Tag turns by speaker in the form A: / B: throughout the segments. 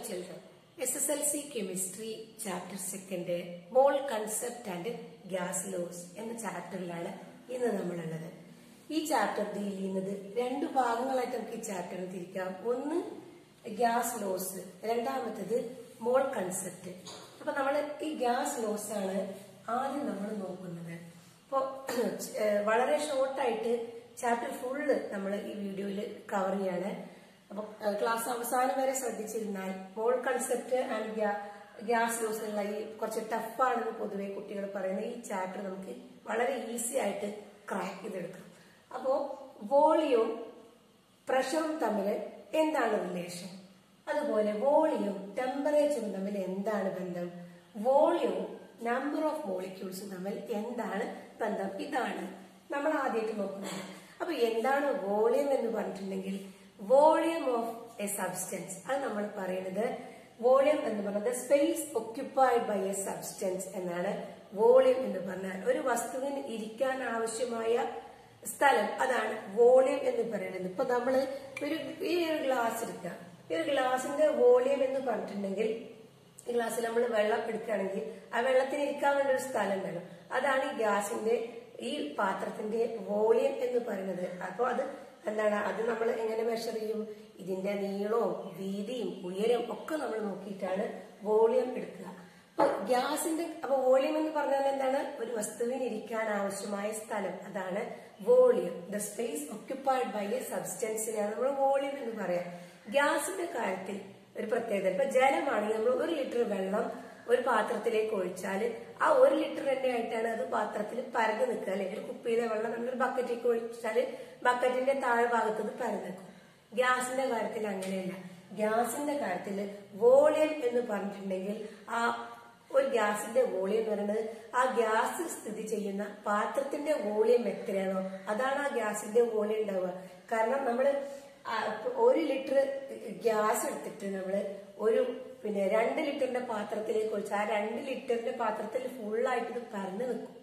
A: children. SSLC Chemistry Chapter 2 Mole Concept and Gas Laws എന്ന ചാപ്റ്ററിലാണ് ഇന്ന് നമ്മളുള്ളത്. ഈ ചാപ്റ്റർ ഡീൽ ചെയ്യുന്നത് രണ്ട് ഭാഗങ്ങളായിട്ട് നമുക്ക് ഈ ചാപ്റ്ററിൽ തിരിക്കാം. ഒന്ന് ഗ്യാസ് ലോസ്, രണ്ടാമത്തേത് മോൾ കൺസെപ്റ്റ്. അപ്പൊ നമ്മൾ ഈ ഗ്യാസ് ലോസ് ആണ് ആദ്യം നമ്മൾ നോക്കുന്നത്. അപ്പോൾ വളരെ ഷോർട്ടായിട്ട് ചാപ്റ്റർ ഫുള്ള് നമ്മൾ ഈ വീഡിയോയിൽ കവർ ചെയ്യാണ്. അപ്പൊ ക്ലാസ് അവസാനം വരെ ശ്രദ്ധിച്ചിരുന്നാൽ mole concept and gas laws ഉള്ള ഈ കുറച്ച് ടഫാണെന്ന് പൊതുവെ കുട്ടികൾ പറയുന്ന ഈ ചാപ്റ്റർ നമുക്ക് വളരെ ഈസി ആയിട്ട് ക്രാക്ക് ചെയ്തെടുക്കാം. അപ്പോ വോളിയവും പ്രഷറും തമ്മിൽ എന്താണ് റിലേഷൻ, അതുപോലെ വോളിയവും ടെമ്പറേച്ചറും തമ്മിൽ എന്താണ് ബന്ധം, വോളിയവും നമ്പർ ഓഫ് മോളിക്യൂൾസും തമ്മിൽ എന്താണ് ബന്ധം, ഇതാണ് നമ്മൾ ആദ്യമായിട്ട് നോക്കുന്നത്. അപ്പൊ എന്താണ് വോളിയം എന്ന് പറഞ്ഞിട്ടുണ്ടെങ്കിൽ വോളിയം ഓഫ് എ സബ്സ്റ്റൻസ്, അത് നമ്മൾ പറയുന്നത് വോളിയം എന്ന് പറയുന്നത് space occupied by a substance എന്നാണ്. വോളിയം എന്ന് പറഞ്ഞാൽ ഒരു വസ്തുവിന് ഇരിക്കാൻ ആവശ്യമായ സ്ഥലം, അതാണ് വോളിയം എന്ന് പറയുന്നത്. ഇപ്പൊ നമ്മള് ഈ ഒരു ഗ്ലാസ് എടുക്കുക, ഈ ഒരു ഗ്ലാസിന്റെ വോളിയം എന്ന് പറഞ്ഞിട്ടുണ്ടെങ്കിൽ ഈ ഗ്ലാസ്സിൽ നമ്മൾ വെള്ളം എടുക്കുകയാണെങ്കിൽ ആ വെള്ളത്തിന് ഇരിക്കാൻ വേണ്ട ഒരു സ്ഥലം ഉണ്ടല്ലോ, അതാണ് ഈ ഗ്യാസിന്റെ ഈ പാത്രത്തിന്റെ വോളിയം എന്ന് പറയുന്നത്. അപ്പൊ അത് എന്താണ്, അത് നമ്മൾ എങ്ങനെ മെഷർ ചെയ്യും? ഇതിന്റെ നീളവും വീതിയും ഉയരം ഒക്കെ നമ്മൾ നോക്കിയിട്ടാണ് വോളിയം എടുക്കുക. അപ്പൊ ഗ്യാസിന്റെ വോളിയം എന്ന് പറഞ്ഞാൽ എന്താണ്, ഒരു വസ്തുവിന് ഇരിക്കാൻ ആവശ്യമായ സ്ഥലം, അതാണ് volume. The space occupied by a സബ്സ്റ്റൻസിനെയാണ് നമ്മൾ വോളിയം എന്ന് പറയാം. ഗ്യാസിന്റെ കാര്യത്തിൽ ഒരു പ്രത്യേകത, ഇപ്പൊ ജലമാണെങ്കിൽ നമ്മൾ 1 ലിറ്റർ വെള്ളം ഒരു പാത്രത്തിലേക്ക് ഒഴിച്ചാൽ ആ 1 ലിറ്റർ തന്നെ ആയിട്ടാണ് അത് പാത്രത്തിൽ പരന്ന് നിൽക്കുക. അല്ലെങ്കിൽ കുപ്പിയിലെ വെള്ളം നമ്മളൊരു ബക്കറ്റിലേക്ക് ഒഴിച്ചാല് ബക്കറ്റിന്റെ താഴെ ഭാഗത്ത് ഇത് പരന്ന് നിൽക്കും. ഗ്യാസിന്റെ കാര്യത്തിൽ അങ്ങനെയല്ല. ഗ്യാസിന്റെ കാര്യത്തിൽ വോളിയം എന്ന് പറഞ്ഞിട്ടുണ്ടെങ്കിൽ ആ ഒരു ഗ്യാസിന്റെ വോളിയം എന്ന് പറയുന്നത് ആ ഗ്യാസ് സ്ഥിതി ചെയ്യുന്ന പാത്രത്തിന്റെ വോളിയം എത്രയാണോ അതാണ് ആ ഗ്യാസിന്റെ വോളിയം ഉണ്ടാവുക. കാരണം നമ്മള് 1 ലിറ്റർ ഗ്യാസ് എടുത്തിട്ട് നമ്മള് 2 ലിറ്ററിന്റെ പാത്രത്തിലേക്ക് ഒഴിച്ച് ആ 2 ലിറ്ററിന്റെ പാത്രത്തിൽ ഫുള്ളായിട്ട് ഇത് പരന്ന് നിൽക്കും.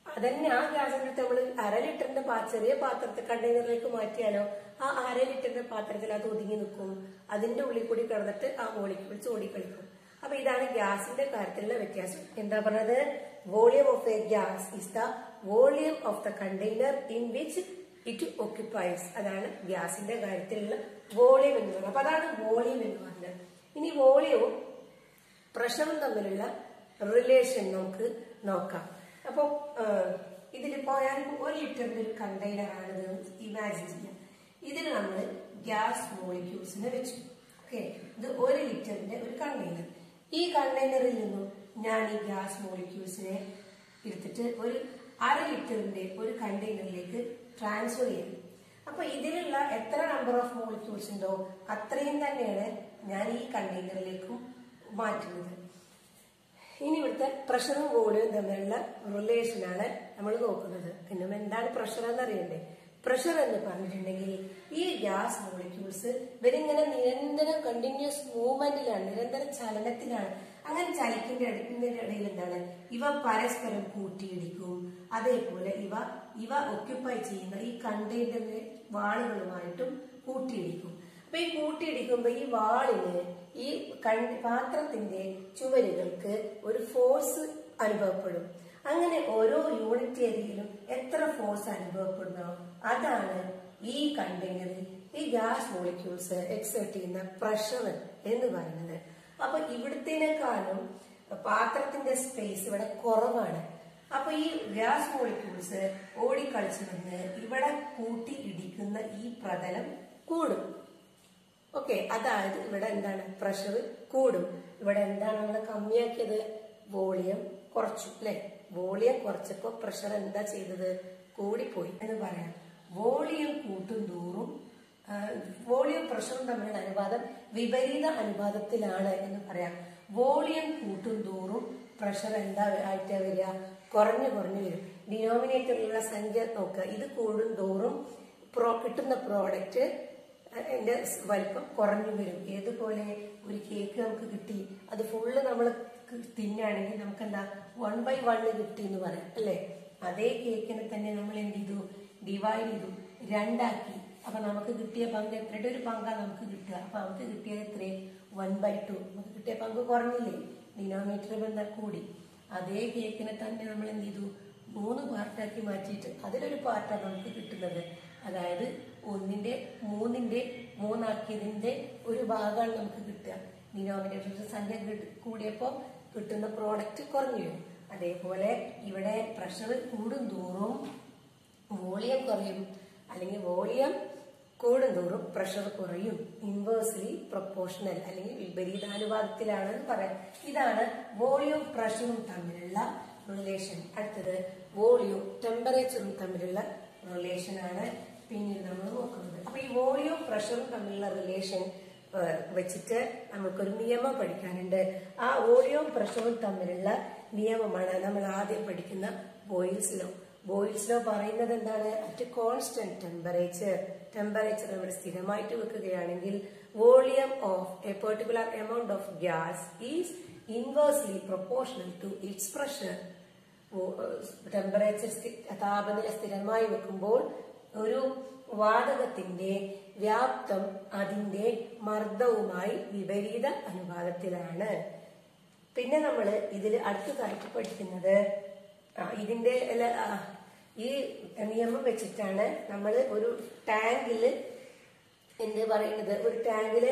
A: അതന്നെ ആ ഗ്യാസിന്റെ അടുത്ത് നമ്മൾ 1/2 ലിറ്ററിന്റെ ചെറിയ പാത്രത്തിൽ കണ്ടെയ്നറിലേക്ക് മാറ്റിയാലോ ആ 1/2 ലിറ്ററിന്റെ പാത്രത്തിൽ അത് ഒതുങ്ങി നിൽക്കും. അതിന്റെ ഉള്ളിൽ കൂടി കിടന്നിട്ട് ആ മോളിക്യൂൾസ് ഓടിക്കളിക്കും. അപ്പൊ ഇതാണ് ഗ്യാസിന്റെ കാര്യത്തിലുള്ള വ്യത്യാസം. എന്താ പറഞ്ഞത്? Volume of a gas is the volume of the container in which it occupies. അതാണ് ഗ്യാസിന്റെ കാര്യത്തിലുള്ള വോളിയം എന്ന് പറയുന്നത്. അപ്പൊ അതാണ് വോളിയം എന്ന് പറഞ്ഞത്. ഇനി വോളിയവും പ്രഷറും തമ്മിലുള്ള റിലേഷൻ നമുക്ക് നോക്കാം. അപ്പൊ ഇതിലിപ്പോ ഞാൻ 1 ലിറ്ററിന്റെ ഒരു കണ്ടെയ്നർ ആണിത് ഇമാജിൻ ചെയ്യാം. ഇതിൽ നമ്മൾ ഗ്യാസ് മോളിക്യൂൾസിനെ വെച്ചു. ഓക്കെ, ഇത് 1 ലിറ്ററിന്റെ ഒരു കണ്ടെയ്നർ. ഈ കണ്ടെയ്നറിൽ നിന്നും ഞാൻ ഈ ഗ്യാസ് മോളിക്യൂൾസിനെ എടുത്തിട്ട് ഒരു 1/2 ലിറ്ററിന്റെ ഒരു കണ്ടെയ്നറിലേക്ക് ട്രാൻസ്ഫർ ചെയ്യും. അപ്പൊ ഇതിലുള്ള എത്ര നമ്പർ ഓഫ് മോളിക്യൂൾസ് ഉണ്ടോ അത്രയും തന്നെയാണ് ഞാൻ ഈ കണ്ടെയ്നറിലേക്കും മാറ്റുന്നത്. ഇനി ഇവിടുത്തെ പ്രഷറും വോളിയവും തമ്മിലുള്ള റിലേഷനാണ് നമ്മൾ നോക്കുന്നത്. പിന്നെ എന്താണ് പ്രഷർ എന്നറിയണ്ടേ? പ്രഷർ എന്ന് പറഞ്ഞിട്ടുണ്ടെങ്കിൽ ഈ ഗ്യാസ് മോളിക്യൂൾസ് ഇവരിങ്ങനെ നിരന്തരം കണ്ടിന്യൂസ് മൂവ്മെന്റിലാണ്, നിരന്തര ചലനത്തിലാണ്. അങ്ങനെ ചലിക്കുന്നതിന്റെ ഇടയിൽ എന്താണ്, ഇവ പരസ്പരം കൂട്ടിയിടിക്കും. അതേപോലെ ഇവ ഒക്യുപ്പൈ ചെയ്യുന്ന ഈ കണ്ടെയ്നറിന്റെ വാളുകളുമായിട്ടും കൂട്ടിയിടിക്കും. അപ്പൊ ഈ കൂട്ടിയിടിക്കുമ്പോ ഈ വാളിന് ഈ പാത്രത്തിന്റെ ചുവരുകൾക്ക് ഒരു ഫോഴ്സ് അനുഭവപ്പെടും. അങ്ങനെ ഓരോ യൂണിറ്റ് ഏരിയയിലും എത്ര ഫോഴ്സ് അനുഭവപ്പെടുന്നോ അതാണ് ഈ കണ്ടെയ്നറിൽ ഈ ഗ്യാസ് മോളിക്യൂൾസ് എക്സേർട്ട് ചെയ്യുന്ന പ്രഷർ എന്ന് പറയുന്നത്. അപ്പൊ ഇവിടത്തേക്കാളും പാത്രത്തിന്റെ സ്പേസ് ഇവിടെ കുറവാണ്. അപ്പൊ ഈ ഗ്യാസ് മോളിക്യൂൾസ് ഓടിക്കളിച്ചു വന്ന് ഇവിടെ കൂട്ടി ഇടിക്കുന്ന ഈ പ്രതലം കൂടും. ഓക്കെ, അതായത് ഇവിടെ എന്താണ്, പ്രഷർ കൂടും. ഇവിടെ എന്താണ് നമ്മൾ കമ്മിയാക്കിയത്? വോളിയം കുറച്ചു അല്ലെ? വോളിയം കുറച്ചപ്പോ പ്രഷർ എന്താ ചെയ്തത്? കൂടിപ്പോയി എന്ന് പറയാം. വോളിയം കൂട്ടും തോറും വോളിയം പ്രഷറും തമ്മിലുള്ള അനുപാതം വിപരീത അനുപാതത്തിലാണ് എന്ന് പറയാം. വോളിയം കൂട്ടും തോറും പ്രഷർ എന്താ ആയിട്ട് വരിക? കുറഞ്ഞു വരും. ഡിനോമിനേറ്ററിലുള്ള സംഖ്യ നോക്കുക. ഇത് കൂടും തോറും കിട്ടുന്ന പ്രോഡക്റ്റ് എന്റെ വലിപ്പം കുറഞ്ഞു വരും. ഏതുപോലെ ഒരു കേക്ക് നമുക്ക് കിട്ടി, അത് ഫുള്ള് നമ്മൾ തിന്നാണെങ്കിൽ നമുക്ക് എന്താ 1/1 കിട്ടി എന്ന് പറയാം അല്ലെ? അതേ കേക്കിനെ തന്നെ നമ്മൾ എന്ത് ചെയ്തു? ഡിവൈഡ് ചെയ്തു, 2 ആക്കി. അപ്പൊ നമുക്ക് കിട്ടിയ പങ്ക് എത്രയുടെ ഒരു പങ്കാണ് നമുക്ക് കിട്ടുക? അപ്പൊ നമുക്ക് കിട്ടിയത് എത്രയും 1/2 നമുക്ക് കിട്ടിയ പങ്ക് കുറഞ്ഞില്ലേ, ഡിനോമിനേറ്റർ ബന്ധം കൂടി. അതേ കേക്കിനെ തന്നെ നമ്മൾ എന്ത് ചെയ്തു, 3 പാർട്ടാക്കി മാറ്റിയിട്ട് അതിലൊരു പാർട്ടാണ് നമുക്ക് കിട്ടുന്നത്. അതായത് 1ന്റെ 3ന്റെ 3 ഒരു ഭാഗമാണ് നമുക്ക് കിട്ടുക. ഡിനോമിനേറ്ററിന്റെ സംഖ്യ കൂടിയപ്പോൾ കിട്ടുന്ന പ്രോഡക്റ്റ് കുറഞ്ഞു വരും. അതേപോലെ ഇവിടെ പ്രഷർ കൂടുന്തോറും വോളിയം കുറയും, അല്ലെങ്കിൽ വോളിയം കൂടുന്തോറും പ്രഷർ കുറയും. ഇൻവേഴ്സ്ലി പ്രൊപ്പോർഷണൽ അല്ലെങ്കിൽ വിപരീതാനുപാതത്തിലാണ് പറയാം. ഇതാണ് വോളിയവും പ്രഷറും തമ്മിലുള്ള റിലേഷൻ. അടുത്തത് വോളിയവും ടെമ്പറേച്ചറും തമ്മിലുള്ള റിലേഷൻ ആണ് പിന്നീട് നമ്മൾ നോക്കുന്നത്. അപ്പൊ ഈ വോളിയവും പ്രഷറും തമ്മിലുള്ള റിലേഷൻ വെച്ചിട്ട് നമുക്കൊരു നിയമം പഠിക്കാനുണ്ട്. ആ വോളിയവും പ്രഷറും തമ്മിലുള്ള നിയമമാണ് നമ്മൾ ആദ്യം പഠിക്കുന്ന ബോയിൽസ് ലോ. ബോയിൽസ് ലോ പറയുന്നത് എന്താണ്? അറ്റ് കോൺസ്റ്റന്റ് ടെമ്പറേച്ചർ നമ്മൾ സ്ഥിരമായിട്ട് വെക്കുകയാണെങ്കിൽ volume of a particular amount of gas is inversely proportional to its pressure. Temperature താപനില സ്ഥിരമായി വെക്കുമ്പോൾ ഒരു വാതകത്തിന്റെ വ്യാപ്തം അതിന്റെ മർദ്ദവുമായി വിപരീത അനുപാതത്തിലാണ്. പിന്നെ നമ്മൾ ഇതിൽ അടുത്തതായിട്ട് പഠിക്കുന്നത് ഇതിന്റെ ഈ നിയമം വെച്ചിട്ടാണ് നമ്മൾ ഒരു ടാങ്കില് എന്ത് പറയുന്നത്, ഒരു ടാങ്കില്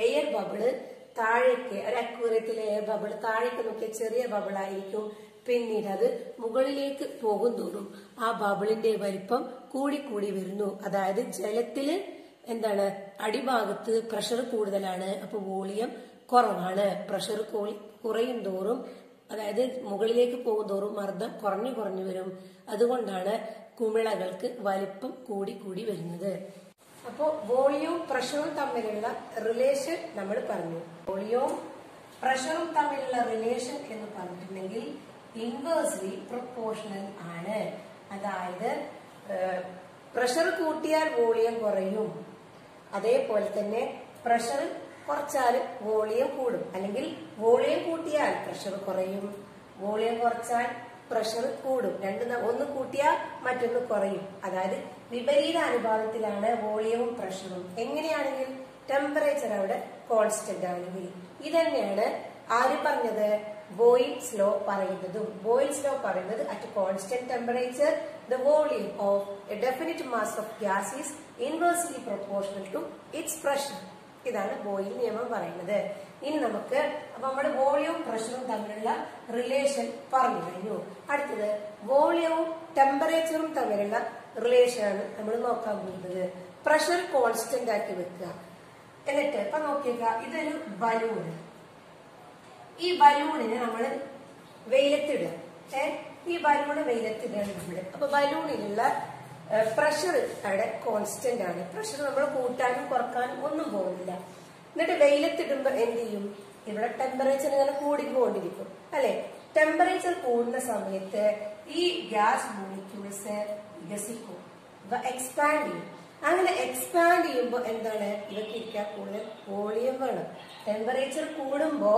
A: എയർ ബബിള് താഴേക്ക്, ഒരു അക്വേറിയത്തിലെ എയർ ബബിള് താഴേക്ക് നോക്കിയ ചെറിയ ബബിളായിരിക്കും. പിന്നീട് അത് മുകളിലേക്ക് പോകും തോറും ആ ബബിളിന്റെ വലിപ്പം കൂടിക്കൂടി വരുന്നു. അതായത് ജലത്തില് എന്താണ്, അടിഭാഗത്ത് പ്രഷർ കൂടുതലാണ്, അപ്പൊ വോളിയം കുറവാണ്. പ്രഷർ കുറയും തോറും, അതായത് മുകളിലേക്ക് പോകും തോറും മർദ്ദം കുറഞ്ഞു കുറഞ്ഞു വരും. അതുകൊണ്ടാണ് കുമിളകൾക്ക് വലിപ്പം കൂടി വരുന്നത്. അപ്പോ വോളിയവും പ്രഷറും തമ്മിലുള്ള റിലേഷൻ നമ്മൾ പറഞ്ഞു. വോളിയവും പ്രഷറും തമ്മിലുള്ള റിലേഷൻ എന്ന് പറഞ്ഞിട്ടുണ്ടെങ്കിൽ ഇൻവേഴ്സ്ലി പ്രൊപ്പോർഷണൽ ആണ്. അതായത് പ്രഷർ കൂട്ടിയാൽ വോളിയം കുറയും, അതേപോലെ തന്നെ പ്രഷർ കുറച്ചാൽ വോളിയം കൂടും. അല്ലെങ്കിൽ വോളിയം കൂട്ടിയാൽ പ്രഷർ കുറയും, വോളിയം കുറച്ചാൽ പ്രഷർ കൂടും. ഒന്ന് കൂട്ടിയാൽ മറ്റൊന്ന് കുറയും. അതായത് വിപരീത അനുപാതത്തിലാണ് വോളിയവും പ്രഷറും. എങ്ങനെയാണെങ്കിൽ ടെമ്പറേച്ചർ അവിടെ കോൺസ്റ്റന്റ് ആണെങ്കിൽ. ഇതന്നെയാണ് ആര് പറഞ്ഞത്? ബോയിൽസ് ലോ പറയുന്നതും. ബോയിൽസ് ലോ പറയുന്നത് at constant temperature the volume of a definite mass of gas is inversely proportional to its pressure. ഇതാണ് ബോയിൽ നിയമം പറയുന്നത്. ഇനി നമുക്ക് അപ്പൊ നമ്മുടെ വോളിയവും പ്രഷറും തമ്മിലുള്ള റിലേഷൻ പറഞ്ഞു കഴിഞ്ഞു. അടുത്തത് വോളിയവും ടെമ്പറേച്ചറും തമ്മിലുള്ള റിലേഷനാണ് നമ്മൾ നോക്കാൻ പോകുന്നത്. പ്രഷർ കോൺസ്റ്റന്റ് ആക്കി വെക്കുക. എന്നിട്ട് ഇപ്പൊ നോക്കിയേക്ക, ഇതൊരു ബലൂണ്. ഈ ബലൂണിന് നമ്മൾ വെയിലത്തിടുക. ഈ ബലൂണ് വെയിലത്തിടുകയാണ് നമ്മള്. അപ്പൊ ബലൂണിലുള്ള പ്രഷർ അവിടെ കോൺസ്റ്റന്റ് ആണ്. പ്രഷർ നമ്മൾ കൂട്ടാനും കുറക്കാനും ഒന്നും പോകുന്നില്ല. എന്നിട്ട് വെയിലത്തിടുമ്പോ എന്ത് ചെയ്യും? ഇവിടെ ടെമ്പറേച്ചർ ഇങ്ങനെ കൂടിക്കൊണ്ടിരിക്കും അല്ലെ? ടെമ്പറേച്ചർ കൂടുന്ന സമയത്ത് ഈ ഗ്യാസ് മോളിക്യൂൾസ് വികസിക്കും, എക്സ്പാൻഡ് ചെയ്യും. അങ്ങനെ എക്സ്പാൻഡ് ചെയ്യുമ്പോൾ എന്താണ്? ഇവർക്ക് ഇരിക്കാൻ കൂടുതൽ വോളിയം വേണം. ടെമ്പറേച്ചർ കൂടുമ്പോ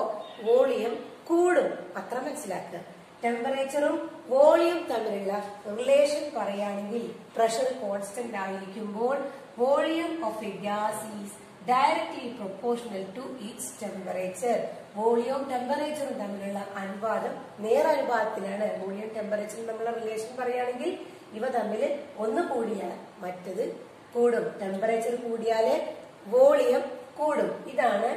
A: വോളിയം കൂടും, അത്ര മനസ്സിലാക്കുക. ടെമ്പറേച്ചറും വോളിയം തമ്മിലുള്ള റിലേഷൻ പറയുകയാണെങ്കിൽ പ്രഷർ കോൺസ്റ്റന്റ് ആയിരിക്കുമ്പോൾ volume of a gas is directly proportional to its temperature. വോളിയവും ടെമ്പറേച്ചറും തമ്മിലുള്ള അനുപാതം നേരനുപാതത്തിലാണ്. വോളിയം ടെമ്പറേച്ചറും തമ്മിലുള്ള റിലേഷൻ പറയുകയാണെങ്കിൽ ഇവ തമ്മിൽ ഒന്ന് കൂടിയാൽ മറ്റത് കൂടും. ടെമ്പറേച്ചർ കൂടിയാല് വോളിയം കൂടും. ഇതാണ്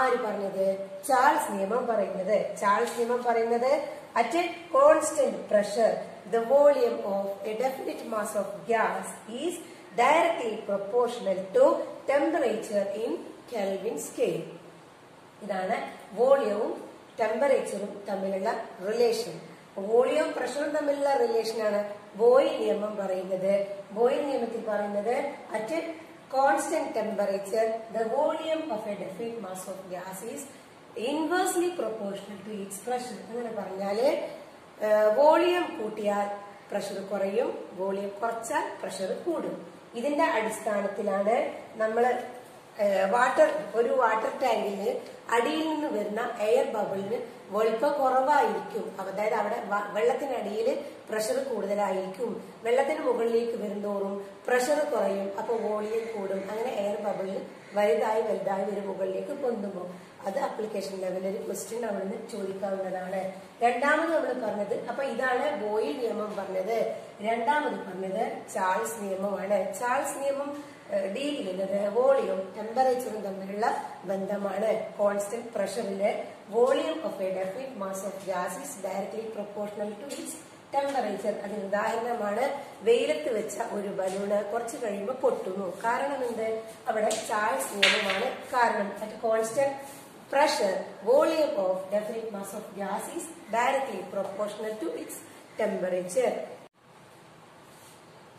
A: ആര് പറഞ്ഞത്? ചാൾസ് നിയമം പറയുന്നത്. ചാൾസ് നിയമം പറയുന്നത് at a constant pressure the volume of a definite mass of gas is directly proportional to temperature in Kelvin scale. ഇതാണ് വോളിയവും ടെമ്പറേച്ചറും തമ്മിലുള്ള റിലേഷൻ. വോളിയവും പ്രഷറും തമ്മിലുള്ള റിലേഷനാണ് ബോയിൽ നിയമം പറയുന്നത്. ബോയിൽ നിയമത്തിൽ പറയുന്നത് at a constant temperature the volume of a definite mass of gas is inversely proportional to its pressure. അങ്ങനെ പറഞ്ഞാല് വോളിയം കൂട്ടിയാൽ പ്രഷർ കുറയും, വോളിയം കുറച്ചാൽ പ്രഷർ കൂടും. ഇതിന്റെ അടിസ്ഥാനത്തിലാണ് നമ്മൾ ഒരു വാട്ടർ ടാങ്കിന് അടിയിൽ നിന്ന് വരുന്ന എയർ ബബിളിന് വലുപ്പം കുറവായിരിക്കും. അതായത് അവിടെ വെള്ളത്തിനടിയിൽ പ്രഷർ കൂടുതലായിരിക്കും. വെള്ളത്തിന് മുകളിലേക്ക് വരുന്തോറും പ്രഷർ കുറയും, അപ്പൊ വോളിയം കൂടും. അങ്ങനെ എയർ ബബിളിന് വലുതായി വരും മുകളിലേക്ക് പൊന്തുമ്പോൾ. അത് അപ്ലിക്കേഷൻ ലെവലിൽ ഒരു ക്വസ്റ്റ്യൻ അവിടുന്ന് ചോദിക്കാവുന്നതാണ്. രണ്ടാമത് നമ്മൾ പറഞ്ഞത്, അപ്പൊ ഇതാണ് ബോയിൽ നിയമം പറഞ്ഞത്. രണ്ടാമത് പറഞ്ഞത് ചാൾസ് നിയമമാണ്. ചാൾസ് നിയമം ഡീൽ ചെയ്യുന്നത് വോളിയം ടെമ്പറേച്ചറും തമ്മിലുള്ള ബന്ധമാണ്. കോൺസ്റ്റന്റ് പ്രഷറിലെ volume of a definite mass of gas is directly proportional to its temperature. അതിന് ഉദാഹരണമാണ് വെയിലത്ത് വെച്ച ഒരു ബലൂണ് കുറച്ച് കഴിയുമ്പോൾ പൊട്ടുന്നു. കാരണം എന്ത്? അവിടെ ചാൾസ് നിയമമാണ് കാരണം. At constant pressure, volume of definite mass of gas is directly proportional to its temperature.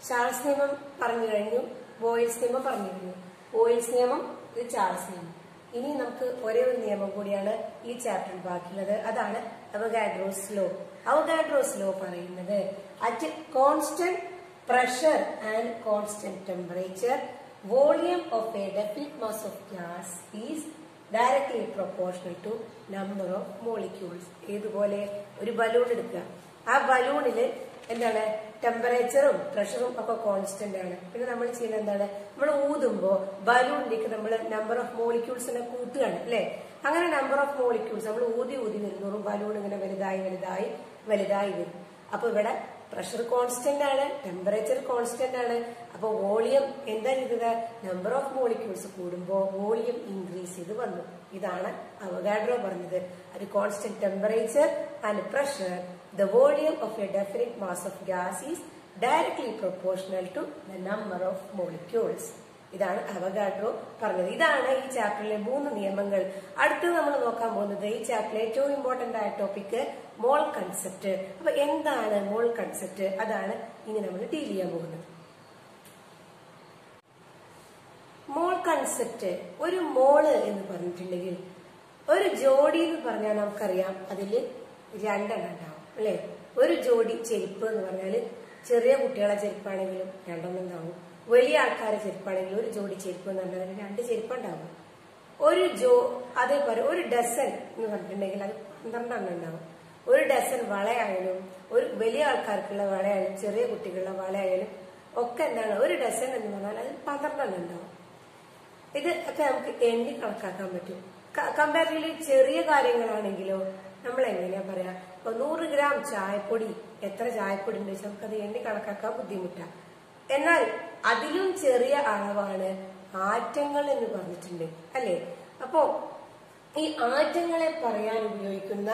A: Charles നിയമം പറഞ്ഞു കഴിഞ്ഞു, ബോയിൽസ് നിയമം പറഞ്ഞു കഴിഞ്ഞു. ബോയിൽസ് നിയമം, ഇത് ചാൾസ് നിയമം. ഇനി നമുക്ക് ഒരേ ഒരു നിയമം കൂടിയാണ് ഈ ചാപ്റ്ററിൽ ബാക്കിയുള്ളത്. അതാണ് അവഗാഡ്രോസ് ലോ. അവഗാഡ്രോസ് ലോ പറയുന്നത് at constant pressure and constant temperature volume of a definite mass of gas is directly proportional to number of molecules. ഇതുപോലെ ഒരു ബലൂൺ എടുക്കുക. ആ ബലൂണില് എന്താണ്? ടെമ്പറേച്ചറും പ്രഷറും ഒക്കെ കോൺസ്റ്റന്റ് ആണ്. പിന്നെ നമ്മൾ ചെയ്യുന്നത് എന്താണ്? നമ്മൾ ഊതുമ്പോ ബലൂണിലേക്ക് നമ്മൾ നമ്പർ ഓഫ് മോളിക്യൂൾസിനെ കൂട്ടുകയാണ് അല്ലെ? അങ്ങനെ നമ്പർ ഓഫ് മോളിക്യൂൾസ് നമ്മൾ ഊതി വരുന്നോറും ബലൂൺ ഇങ്ങനെ വലുതായി വരും. അപ്പൊ ഇവിടെ പ്രഷർ കോൺസ്റ്റന്റ് ആണ്, ടെമ്പറേച്ചർ കോൺസ്റ്റന്റ് ആണ്. അപ്പൊ വോളിയം എന്താ ചെയ്തത്? നമ്പർ ഓഫ് മോളിക്യൂൾസ് കൂടുമ്പോ വോളിയം ഇൻക്രീസ് ചെയ്ത് വന്നു. ഇതാണ് അവഗാഡ്രോ പറഞ്ഞത്. അത് constant temperature and pressure the volume of a definite mass of gas is directly proportional to the number of molecules. ഇതാണ് അവഗാഡ്രോ പറഞ്ഞത്. ഇതാണ് ഈ ചാപ്റ്ററിലെ 3 നിയമങ്ങൾ. അടുത്തത് നമ്മൾ നോക്കാൻ പോകുന്നത് ഈ ചാപ്റ്ററിലെ ഏറ്റവും ഇമ്പോർട്ടന്റ് ആയ ടോപ്പിക് മോൾ കൺസെപ്റ്റ്. അപ്പൊ എന്താണ് മോൾ കൺസെപ്റ്റ്? അതാണ് ഇനി നമ്മൾ ഡീൽ ചെയ്യാൻ പോകുന്നത്. മോൾ കൺസെപ്റ്റ്, ഒരു മോള് എന്ന് പറഞ്ഞിട്ടുണ്ടെങ്കിൽ ഒരു ജോഡി എന്ന് പറഞ്ഞാൽ നമുക്കറിയാം അതിൽ 2 എണ്ണം ഉണ്ടാവും അല്ലെ? ഒരു ജോഡി ചെരുപ്പ് എന്ന് പറഞ്ഞാല് ചെറിയ കുട്ടികളെ ചെരുപ്പാണെങ്കിലും 2 എണ്ണം ഉണ്ടാവും. വലിയ ആൾക്കാരെ ചെരുപ്പാണെങ്കിലും ഒരു ജോഡി ചെരുപ്പ് എന്ന് പറഞ്ഞാൽ 2 ചെരുപ്പ് ഉണ്ടാവും. അതേപോലെ ഒരു ഡസൻ എന്ന് പറഞ്ഞിട്ടുണ്ടെങ്കിൽ അത് 12 എണ്ണം ഉണ്ടാവും. ഒരു ഡസൻ വളയായാലും ഒരു വലിയ ആൾക്കാർക്കുള്ള വളയായാലും ചെറിയ കുട്ടികളുടെ വളയായാലും ഒക്കെ എന്താണ്? ഒരു ഡസൻ എന്ന് പറഞ്ഞാൽ അത് 12 എണ്ണം ഉണ്ടാവും. ഇത് ഒക്കെ നമുക്ക് എണ്ണി കണക്കാക്കാൻ പറ്റും. കമ്പാരിറ്റീവ്ലി ചെറിയ കാര്യങ്ങളാണെങ്കിലോ നമ്മൾ എങ്ങനെയാ പറയാ? ഇപ്പൊ 100 ഗ്രാം ചായപ്പൊടി, എത്ര ചായപ്പൊടി ഉണ്ട് വെച്ചാൽ നമുക്കത് എണ്ണി കണക്കാക്കാൻ ബുദ്ധിമുട്ടാണ്. എന്നാൽ അതിലും ചെറിയ അളവാണ് ആറ്റങ്ങൾ എന്ന് പറഞ്ഞിട്ടുണ്ട് അല്ലെ? അപ്പോ ഈ ആറ്റങ്ങളെ പറയാൻ ഉപയോഗിക്കുന്ന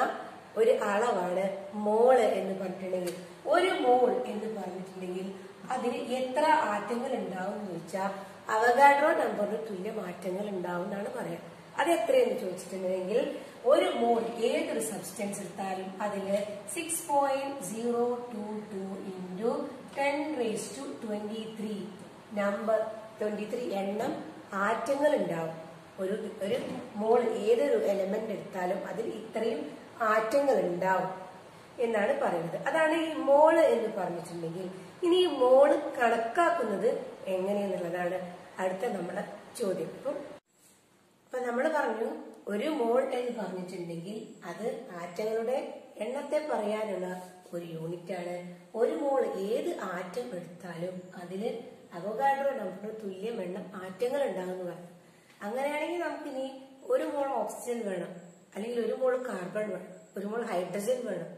A: ഒരു അളവാണ് മോള് എന്ന് പറഞ്ഞിട്ടുണ്ടെങ്കിൽ, ഒരു മോൾ എന്ന് പറഞ്ഞിട്ടുണ്ടെങ്കിൽ അതിന് എത്ര ആറ്റങ്ങൾ ഉണ്ടാവും എന്ന് ചോദിച്ചാൽ അവഗാഡ്രോ നമ്പറിന് തുല്യ മാറ്റങ്ങൾ ഉണ്ടാവും എന്നാണ് പറയാം. അത് എത്രയെന്ന് ചോദിച്ചിട്ടുണ്ടെങ്കിൽ ഒരു മോൾ ഏതൊരു സബ്സ്റ്റൻസ് എടുത്താലും അതില് 6.022 into 10⁻23 നമ്പർ 23 എണ്ണം ആറ്റങ്ങൾ ഉണ്ടാവും. ഒരു മോൾ ഏതൊരു എലമെന്റ് എടുത്താലും അതിൽ ഇത്രയും ആറ്റങ്ങൾ ഉണ്ടാവും എന്നാണ് പറയുന്നത്. അതാണ് ഈ മോള് എന്ന് പറഞ്ഞിട്ടുണ്ടെങ്കിൽ. ഇനി ഈ മോള് കണക്കാക്കുന്നത് എങ്ങനെയെന്നുള്ളതാണ് അടുത്ത നമ്മുടെ ചോദ്യം. അപ്പൊ നമ്മൾ പറഞ്ഞു ഒരു മോൾ എന്ന് പറഞ്ഞിട്ടുണ്ടെങ്കിൽ അത് ആറ്റങ്ങളുടെ എണ്ണത്തെ പറയാനുള്ള ഒരു യൂണിറ്റ് ആണ്. ഒരു മോൾ ഏത് ആറ്റം എടുത്താലും അതിന് അവഗാഡ്രോ നമ്പറിന് തുല്യം എണ്ണം ആറ്റങ്ങൾ ഉണ്ടാകുന്നു പറഞ്ഞു. അങ്ങനെയാണെങ്കിൽ നമുക്കിനി ഒരു മോൾ ഓക്സിജൻ വേണം, അല്ലെങ്കിൽ ഒരു മോൾ കാർബൺ വേണം, ഒരു മോൾ ഹൈഡ്രജൻ വേണം.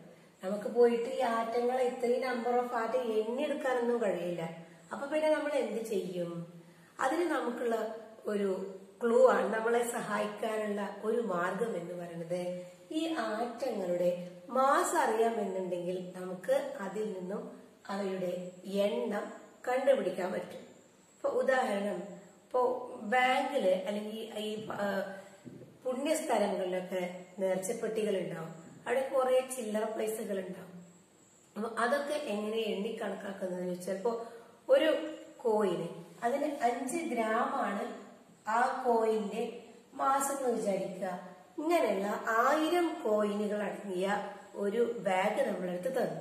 A: നമുക്ക് പോയിട്ട് ഈ ആറ്റങ്ങളെ ഇത്രയും നമ്പർ ഓഫ് ആറ്റം എണ്ണിയെടുക്കാനൊന്നും കഴിയില്ല. അപ്പൊ പിന്നെ നമ്മൾ എന്ത് ചെയ്യും? അതിന് നമുക്കുള്ള ഒരു ക്ലൂ ആണ്, നമ്മളെ സഹായിക്കാനുള്ള ഒരു മാർഗം എന്ന് പറയുന്നത് ഈ ആറ്റങ്ങളുടെ മാസ് അറിയാമെന്നുണ്ടെങ്കിൽ നമുക്ക് അതിൽ നിന്നും അവയുടെ എണ്ണം കണ്ടുപിടിക്കാൻ പറ്റും. ഇപ്പൊ ഉദാഹരണം, ഇപ്പോ ബാങ്കില് അല്ലെങ്കിൽ ഈ പുണ്യസ്ഥലങ്ങളിലൊക്കെ നേർച്ചപ്പെട്ടികൾ ഉണ്ടാവും. അവിടെ കുറെ ചില്ലറ പൈസകൾ ഉണ്ടാവും. അപ്പൊ അതൊക്കെ എങ്ങനെ എണ്ണി കണക്കാക്കുന്നത് ചോദിച്ചാൽ, ഇപ്പോ ഒരു കോയിന് അതിന് 5 ഗ്രാമാണ് ആ കോയിന്റെ മാസം എന്ന് വിചാരിക്കുക. ഇങ്ങനെയുള്ള 1000 കോയിനുകൾ അടങ്ങിയ ഒരു ബാഗ് നമ്മളെടുത്ത് തന്നു.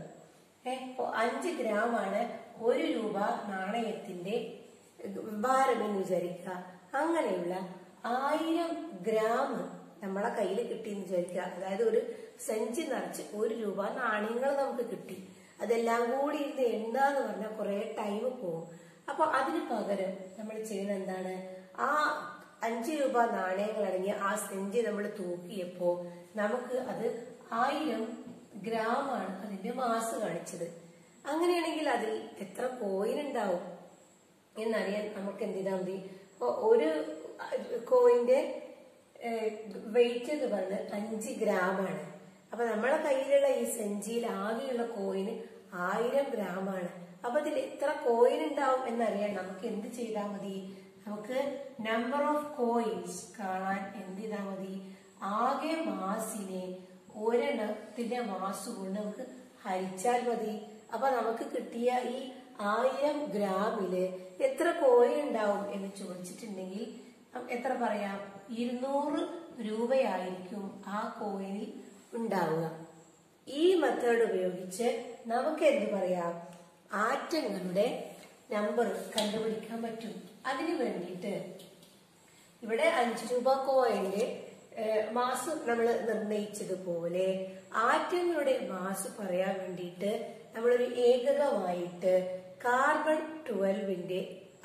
A: 5 ഗ്രാമാണ് 1 രൂപ നാണയത്തിന്റെ ഭാരം എന്ന് വിചാരിക്കുക. അങ്ങനെയുള്ള 1000 ഗ്രാം നമ്മളെ കയ്യിൽ കിട്ടിയെന്ന് വിചാരിക്കുക. അതായത് ഒരു സഞ്ചി നിറച്ച് 1 രൂപ നാണയങ്ങൾ നമുക്ക് കിട്ടി. അതെല്ലാം കൂടി ഇരുന്ന് എണ്ണാന്ന് പറഞ്ഞാൽ കുറെ ടൈം പോകും. അപ്പൊ അതിന് പകരം നമ്മൾ ചെയ്യുന്നത് എന്താണ്? ആ 5 രൂപ നാണയങ്ങൾ അടങ്ങിയ ആ സഞ്ചി നമ്മൾ തൂക്കിയപ്പോ നമുക്ക് അത് 1000 ഗ്രാമാണ് അതിന്റെ മാസ് കാണിച്ചത്. അങ്ങനെയാണെങ്കിൽ അതിൽ എത്ര കോയിൻ ഉണ്ടാവും എന്നറിയാൻ നമുക്ക് എന്ത് ചെയ്താൽ മതി? ഒരു കോയിന്റെ വെയിറ്റ് എന്ന് പറയുന്നത് 5 ഗ്രാമാണ്. അപ്പൊ നമ്മളെ കയ്യിലുള്ള ഈ സഞ്ചിയിൽ ആകെയുള്ള കോയിന് 1000 ഗ്രാമാണ്. അപ്പൊ അതിൽ എത്ര കോയിൻ ഉണ്ടാവും എന്നറിയാൻ നമുക്ക് എന്ത് ചെയ്താൽ മതി? നമുക്ക് നമ്പർ ഓഫ് കോയിൻസ് കാണാൻ എന്ത് ചെയ്താൽ മതി? ആകെ മാസിനെ ഒരെണ്ണത്തിന്റെ മാസ് കൊണ്ട് നമുക്ക് ഹരിച്ചാൽ മതി. അപ്പൊ നമുക്ക് കിട്ടിയ ഈ 1000 ഗ്രാമില് എത്ര കോയിൻ ഉണ്ടാവും എന്ന് ചോദിച്ചിട്ടുണ്ടെങ്കിൽ എത്ര പറയാം? 200 രൂപയായിരിക്കും ആ കോയിനിൽ ഉണ്ടാവുക. ഈ മെത്തേഡ് ഉപയോഗിച്ച് നമുക്ക് എന്ത് പറയാം? ആറ്റങ്ങളുടെ നമ്പർ കണ്ടുപിടിക്കാൻ പറ്റും. അതിനു വേണ്ടിയിട്ട് ഇവിടെ 5 രൂപ കോയിന്റെ മാസ് നമ്മൾ നിർണയിച്ചതുപോലെ ആറ്റങ്ങളുടെ മാസ് പറയാൻ വേണ്ടിയിട്ട് നമ്മളൊരു ഏകകമായിട്ട് കാർബൺ 12ന്റെ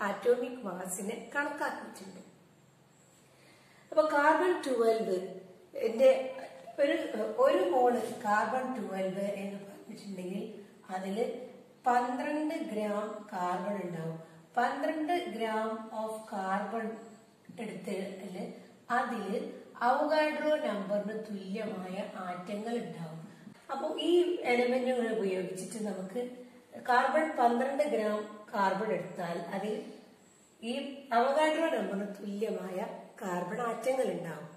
A: ആറ്റോമിക് മാസിനെ കണക്കാക്കിയിട്ടുണ്ട്. അപ്പൊ കാർബൺ 12ന്റെ ഒരു മോള് കാർബൺ 12 എന്ന് പറഞ്ഞിട്ടുണ്ടെങ്കിൽ അതില് 12 ഗ്രാം കാർബൺ ഉണ്ടാവും. 12 ഗ്രാം ഓഫ് കാർബൺ എടുത്തതില് അതില് അവഗാഡ്രോ നമ്പറിന് തുല്യമായ ആറ്റങ്ങൾ ഉണ്ടാവും. അപ്പൊ ഈ എലമെന്റുകൾ ഉപയോഗിച്ചിട്ട് നമുക്ക് കാർബൺ 12 ഗ്രാം കാർബൺ എടുത്താൽ അതിൽ ഈ അവഗാഡ്രോ നമ്പറിന് തുല്യമായ കാർബൺ ആറ്റങ്ങൾ ഉണ്ടാവും.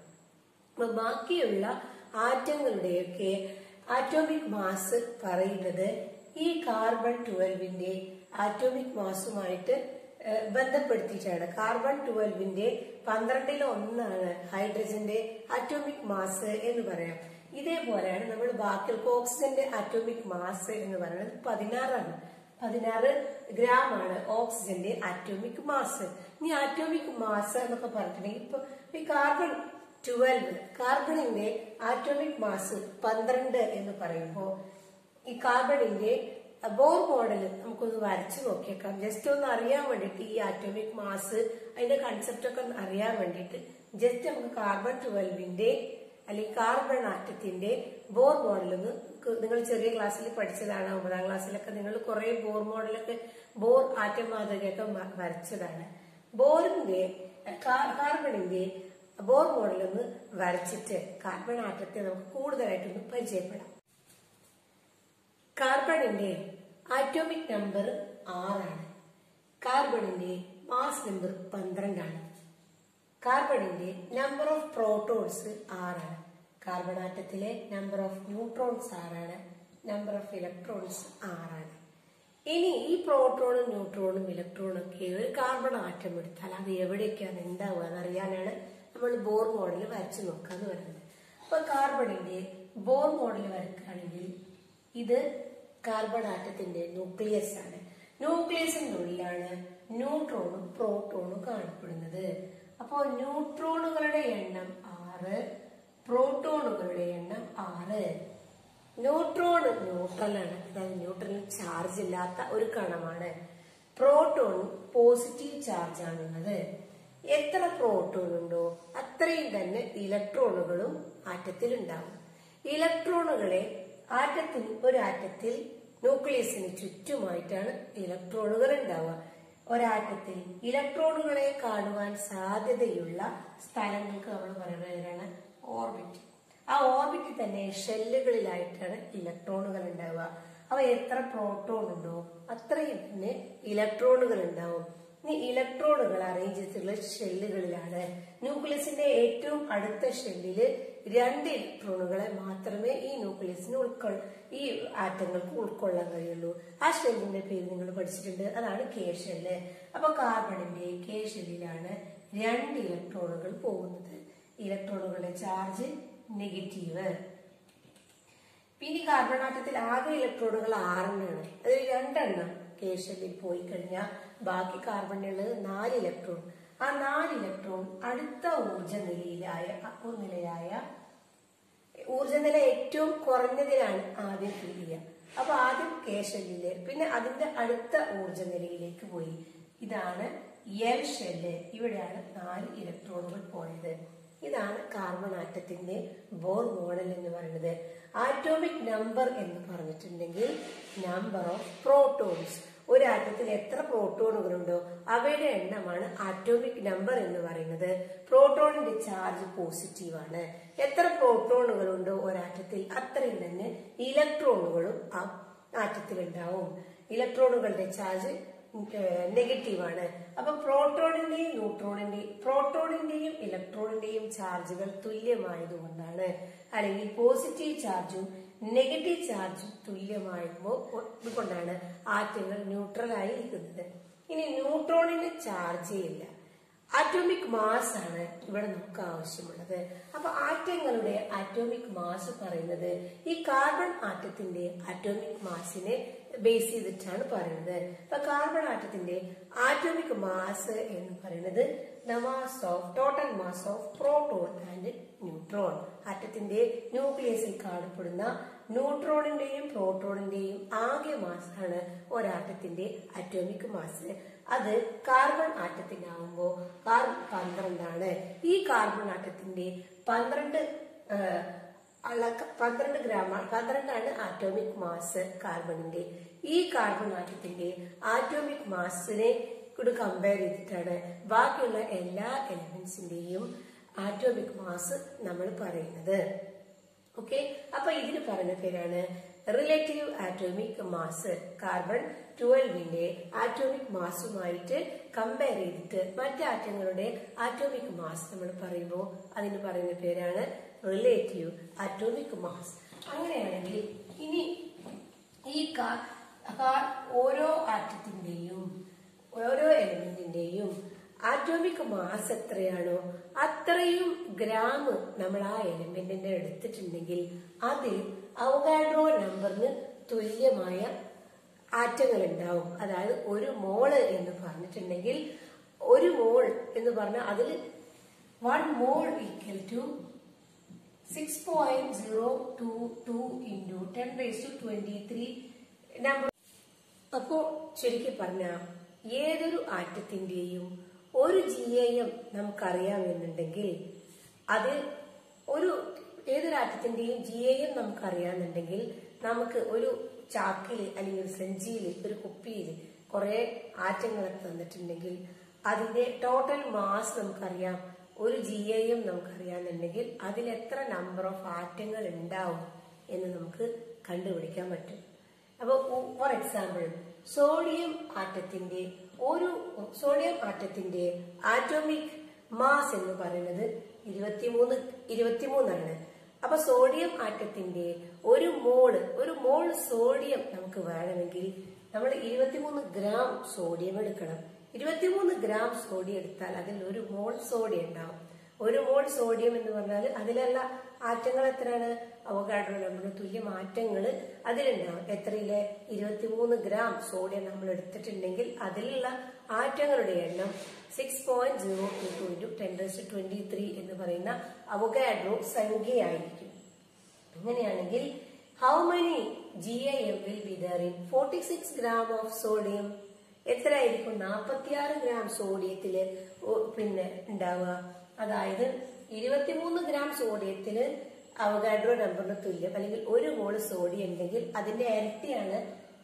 A: അപ്പൊ ബാക്കിയുള്ള ആറ്റങ്ങളുടെയൊക്കെ ആറ്റോമിക് മാസ് പറയുന്നത് ഈ കാർബൺ 12ന്റെ ആറ്റോമിക് മാസുമായിട്ട് ബന്ധപ്പെടുത്തിയിട്ടാണ്. കാർബൺ 12ന്റെ 12-1 ഹൈഡ്രജന്റെ ആറ്റോമിക് മാസ് എന്ന് പറയാം. ഇതേപോലെയാണ് നമ്മൾ ബാക്കിയുള്ള ഓക്സിജന്റെ ആറ്റോമിക് മാസ് എന്ന് പറയുന്നത് 16 16 ഗ്രാം ആണ് ഓക്സിജന്റെ ആറ്റോമിക് മാസ്. ഇനി ആറ്റോമിക് മാസ് എന്നൊക്കെ പറഞ്ഞിട്ടുണ്ടെങ്കിൽ ഇപ്പൊ ഈ കാർബൺ 12 കാർബണിന്റെ ആറ്റോമിക് മാസ് 12 എന്ന് പറയുമ്പോ ഈ കാർബണിന്റെ ബോർ മോഡൽ നമുക്കൊന്ന് വരച്ചു നോക്കിയേക്കാം. ജസ്റ്റ് ഒന്ന് അറിയാൻ വേണ്ടിട്ട് ഈ ആറ്റോമിക് മാസ് അതിന്റെ കൺസെപ്റ്റ് ഒക്കെ അറിയാൻ വേണ്ടിട്ട് ജസ്റ്റ് നമുക്ക് കാർബൺ 12ന്റെ അല്ലെങ്കിൽ കാർബൺ ആറ്റത്തിന്റെ ബോർ മോഡലൊന്ന് നിങ്ങൾ ചെറിയ ക്ലാസ്സിൽ പഠിച്ചതാണ്. 9ാം ക്ലാസ്സിലൊക്കെ നിങ്ങൾ കുറെ ബോർ മോഡലൊക്കെ ബോർ ആറ്റം മാതൃകയൊക്കെ വരച്ചതാണ്. ബോറിന്റെ കാർബണിന്റെ ബോർ മോഡലൊന്ന് വരച്ചിട്ട് കാർബൺ ആറ്റത്തെ നമുക്ക് കൂടുതലായിട്ടൊന്ന് പരിചയപ്പെടാം. കാർബണിന്റെ ആറ്റോമിക് നമ്പർ 6 ആണ്. കാർബണിന്റെ മാസ് നമ്പർ 12 ആണ്. കാർബണിന്റെ നമ്പർ ഓഫ് പ്രോട്ടോൺസ് 6 ആണ്. കാർബൺ ആറ്റത്തിലെ നമ്പർ ഓഫ് ന്യൂട്രോൺസ് 6 ആണ്. നമ്പർ ഓഫ് ഇലക്ട്രോൺസ് 6 ആണ്. ഇനി ഈ പ്രോട്ടോണും ന്യൂട്രോണും ഇലക്ട്രോണും ഒക്കെ ഒരു കാർബൺ ആറ്റം എടുത്താൽ അത് എവിടെയൊക്കെയാണ് ഉണ്ടാവുക എന്നറിയാനാണ് നമ്മൾ ബോർ മോഡൽ വരച്ചു നോക്കാന്ന് പറയുന്നത്. അപ്പൊ കാർബണിന്റെ ബോർ മോഡൽ വരക്കുകയാണെങ്കിൽ ഇത് കാർബൺ ആറ്റത്തിന്റെ ന്യൂക്ലിയസ് ആണ്. ന്യൂക്ലിയസിനുള്ളിലാണ് ന്യൂട്രോണും പ്രോട്ടോണും കാണപ്പെടുന്നത്. അപ്പോൾ ന്യൂട്രോണുകളുടെ എണ്ണം 6, പ്രോട്ടോണുകളുടെ എണ്ണം 6. ന്യൂട്രോൺ ന്യൂട്രലാണ്, അതായത് ന്യൂട്രലിൽ ചാർജ് ഇല്ലാത്ത ഒരു കണമാണ്. പ്രോട്ടോൺ പോസിറ്റീവ് ചാർജ് ആണുള്ളത്. എത്ര പ്രോട്ടോൺ ഉണ്ടോ അത്രയും തന്നെ ഇലക്ട്രോണുകളും ആറ്റത്തിൽ ഉണ്ടാവും. ഇലക്ട്രോണുകളെ ഒരു ആറ്റത്തിൽ ന്യൂക്ലിയസിന് ചുറ്റുമായിട്ടാണ് ഇലക്ട്രോണുകൾ ഉണ്ടാവുക. ഒരാറ്റത്തിൽ ഇലക്ട്രോണുകളെ കാണുവാൻ സാധ്യതയുള്ള സ്ഥലങ്ങൾക്ക് നമ്മൾ പറയുന്നതാണ് ഓർബിറ്റ്. ആ ഓർബിറ്റിൽ തന്നെ ഷെല്ലുകളിലായിട്ടാണ് ഇലക്ട്രോണുകൾ ഉണ്ടാവുക. അവ എത്ര പ്രോട്ടോൺ ഉണ്ടോ അത്രയും തന്നെ ഇലക്ട്രോണുകൾ ഉണ്ടാവും. ഇനി ഇലക്ട്രോണുകൾ അറേഞ്ച് ചെയ്തിട്ടുള്ള ഷെല്ലുകളിലാണ്. ന്യൂക്ലിയസിന്റെ ഏറ്റവും അടുത്ത ഷെല്ലില് 2 ഇലക്ട്രോണുകളെ മാത്രമേ ഈ ന്യൂക്ലിയസിന് ഈ ആറ്റങ്ങൾക്ക് ഉൾക്കൊള്ളാൻ കഴിയുള്ളൂ. ആ ഷെല്ലിന്റെ പേര് നിങ്ങൾ പഠിച്ചിട്ടുണ്ട്, അതാണ് കെ ഷെല്ല്. അപ്പൊ കാർബണിന്റെ കെ ഷെല്ലിലാണ് 2 ഇലക്ട്രോണുകൾ പോകുന്നത്. ഇലക്ട്രോണുകളുടെ ചാർജ് നെഗറ്റീവ്. പിന്നെ കാർബൺ ആറ്റത്തിൽ ആകെ ഇലക്ട്രോണുകൾ 6 എണ്ണമാണ്. അതിൽ 2 എണ്ണം കെ ഷെല്ലിൽ പോയി കഴിഞ്ഞാൽ ബാക്കി കാർബണിലുള്ളത് 4 ഇലക്ട്രോൺ. ആ 4 ഇലക്ട്രോൺ അടുത്ത ഊർജ്ജനില ഏറ്റവും കുറഞ്ഞതിനാണ് ആദ്യം ഫിൽ ചെയ്യുക. അപ്പൊ ആദ്യം K ഷെല്ലില്, പിന്നെ അതിന്റെ അടുത്ത ഊർജ്ജനിലയിലേക്ക് പോയി. ഇതാണ് L ഷെല്ല്. ഇവിടെയാണ് 4 ഇലക്ട്രോണുകൾ പോയത്. ഇതാണ് കാർബൺ ആറ്റത്തിന്റെ ബോർ മോഡൽ എന്ന് പറയുന്നത്. ആറ്റോമിക് നമ്പർ എന്ന് പറഞ്ഞിട്ടുണ്ടെങ്കിൽ നമ്പർ ഓഫ് പ്രോട്ടോൺസ്. ഒരു ആറ്റത്തിൽ എത്ര പ്രോട്ടോണുകളുണ്ടോ അവയുടെ എണ്ണമാണ് ആറ്റോമിക് നമ്പർ എന്ന് പറയുന്നത്. പ്രോട്ടോണിന്റെ ചാർജ് പോസിറ്റീവ് ആണ്. എത്ര പ്രോട്ടോണുകളുണ്ടോ ഒരാറ്റത്തിൽ അത്രയും തന്നെ ഇലക്ട്രോണുകളും ആ ആറ്റത്തിൽ ഉണ്ടാവും. ഇലക്ട്രോണുകളുടെ ചാർജ് നെഗറ്റീവ് ആണ്. അപ്പൊ പ്രോട്ടോണിന്റെയും ഇലക്ട്രോണിന്റെയും ചാർജുകൾ തുല്യമായതുകൊണ്ടാണ്, അല്ലെങ്കിൽ പോസിറ്റീവ് ചാർജും നെഗറ്റീവ് ചാർജും തുല്യമായതുകൊണ്ടാണ് ആറ്റങ്ങൾ ന്യൂട്രൽ ആയി ഇരിക്കുന്നത്. ഇനി ന്യൂട്രോണിന് ചാർജേ ഇല്ല. ആറ്റോമിക് മാസ് ആണ് ഇവിടെ നമുക്ക് ആവശ്യമുള്ളത്. അപ്പൊ ആറ്റങ്ങളുടെ ആറ്റോമിക് മാസ് പറയുന്നത് ഈ കാർബൺ ആറ്റത്തിന്റെ ആറ്റോമിക് മാസിനെ ബേസ് ചെയ്തിട്ടാണ് പറയുന്നത്. അപ്പൊ കാർബൺ ആറ്റത്തിന്റെ ആറ്റോമിക് മാസ് എന്ന് പറയുന്നത് total mass of proton and neutron. ആറ്റത്തിന്റെ ന്യൂക്ലിയസിൽ കാണപ്പെടുന്ന ന്യൂട്രോണിന്റെയും പ്രോട്ടോണിന്റെയും ആകെ മാസ് ആണ് ഒരാറ്റത്തിന്റെ ആറ്റോമിക് മാസ്. അത് കാർബൺ ആറ്റത്തിനാവുമ്പോ കാർബൺ 12 ആണ്. ഈ കാർബൺ ആറ്റത്തിന്റെ 12 ആണ് ആറ്റോമിക് മാസ് കാർബണിന്റെ. ഈ കാർബൺ ആറ്റത്തിന്റെ ആറ്റോമിക് മാസിനെ കൂടി കമ്പയർ ചെയ്തിട്ടാണ് ബാക്കിയുള്ള എല്ലാ എലമെന്റ്സിന്റെയും ആറ്റോമിക് മാസ് നമ്മൾ പറയുന്നത്. ഓക്കെ, അപ്പൊ ഇതിന് പറഞ്ഞ പേരാണ് റിലേറ്റീവ് ആറ്റോമിക് മാസ്. കാർബൺ 12ന്റെ ആറ്റോമിക് മാസുമായിട്ട് കമ്പയർ ചെയ്തിട്ട് മറ്റ് ആറ്റങ്ങളുടെ ആറ്റോമിക് മാസ് നമ്മൾ പറയുമ്പോൾ അതിന് പറയുന്ന പേരാണ് റിലേറ്റീവ് ആറ്റോമിക് മാസ്. അങ്ങനെയാണെങ്കിൽ ഇനി ഈ ഓരോ ആറ്റത്തിന്റെയും ഓരോ എലമെന്റിന്റെയും ആറ്റോമിക് മാസ് എത്രയാണോ അത്രയും ഗ്രാം നമ്മൾ ആ എലമെന്റിന്റെ എടുത്തിട്ടുണ്ടെങ്കിൽ അതിൽ അവഗാഡ്രോ നമ്പറിന് തുല്യമായ ആറ്റങ്ങൾ ഉണ്ടാവും. അതായത് 1 മോള് എന്ന് പറഞ്ഞിട്ടുണ്ടെങ്കിൽ 1 മോൾ എന്ന് പറഞ്ഞാൽ അതിൽ 1 മോൾ ഈക്വൽ ടു 6.022 into 10⁻23 നമ്പർ. അപ്പോ ചുരുക്കി പറഞ്ഞ ഏതൊരു ആറ്റത്തിന്റെയും ഒരു GAM നമുക്കറിയാമെന്നുണ്ടെങ്കിൽ ഏതൊരു ആറ്റത്തിന്റെയും GAM നമുക്കറിയാമെന്നുണ്ടെങ്കിൽ നമുക്ക് ഒരു ചാക്കിൽ അല്ലെങ്കിൽ ഒരു സഞ്ചിയിൽ ഒരു കുപ്പിയിൽ കുറെ ആറ്റങ്ങളെ തന്നിട്ടുണ്ടെങ്കിൽ അതിന്റെ ടോട്ടൽ മാസ് നമുക്കറിയാം. ഒരു GAM നമുക്കറിയാമെന്നുണ്ടെങ്കിൽ അതിൽ എത്ര നമ്പർ ഓഫ് ആറ്റങ്ങൾ ഉണ്ടാവും എന്ന് നമുക്ക് കണ്ടുപിടിക്കാൻ പറ്റും. അപ്പൊ ഫോർ എക്സാമ്പിൾ സോഡിയം ആറ്റത്തിന്റെ ആറ്റോമിക് മാസ് എന്ന് പറയുന്നത് 23 ആണ്. അപ്പൊ സോഡിയം ആറ്റത്തിന്റെ ഒരു മോൾ സോഡിയം നമുക്ക് വേണമെങ്കിൽ നമ്മൾ 23 ഗ്രാം സോഡിയം എടുക്കണം. 23 ഗ്രാം സോഡിയം എടുത്താൽ അതിൽ 1 മോൾ സോഡിയം ഉണ്ടാവും. 1 മോൾ സോഡിയം എന്ന് പറഞ്ഞാൽ അതിലുള്ള ആറ്റങ്ങൾ എത്രയാണ്? അവഗാഡ്രോ നമ്പറിന് തുല്യം ആറ്റങ്ങൾ അതിലുണ്ടാവും. എത്രയിലെ 23 ഗ്രാം സോഡിയം നമ്മൾ എടുത്തിട്ടുണ്ടെങ്കിൽ അതിലുള്ള ആറ്റങ്ങളുടെ എണ്ണം 6.022 into 10⁻23 എന്ന് പറയുന്ന അവഗാഡ്രോ സംഖ്യയായിരിക്കും. അങ്ങനെയാണെങ്കിൽ how many GAM will be there in 46 gram of sodium? എത്രയായിരിക്കും 46 ഗ്രാം സോഡിയത്തില് പിന്നെ ഉണ്ടാവുക? അതായത് 23 ഗ്രാം സോഡിയത്തിന് അവഗാഡ്രോ നമ്പറിന് തുല്യം അല്ലെങ്കിൽ 1 മോള് സോഡിയം ഉണ്ടെങ്കിൽ അതിന്റെ ഇരട്ടിയാണ്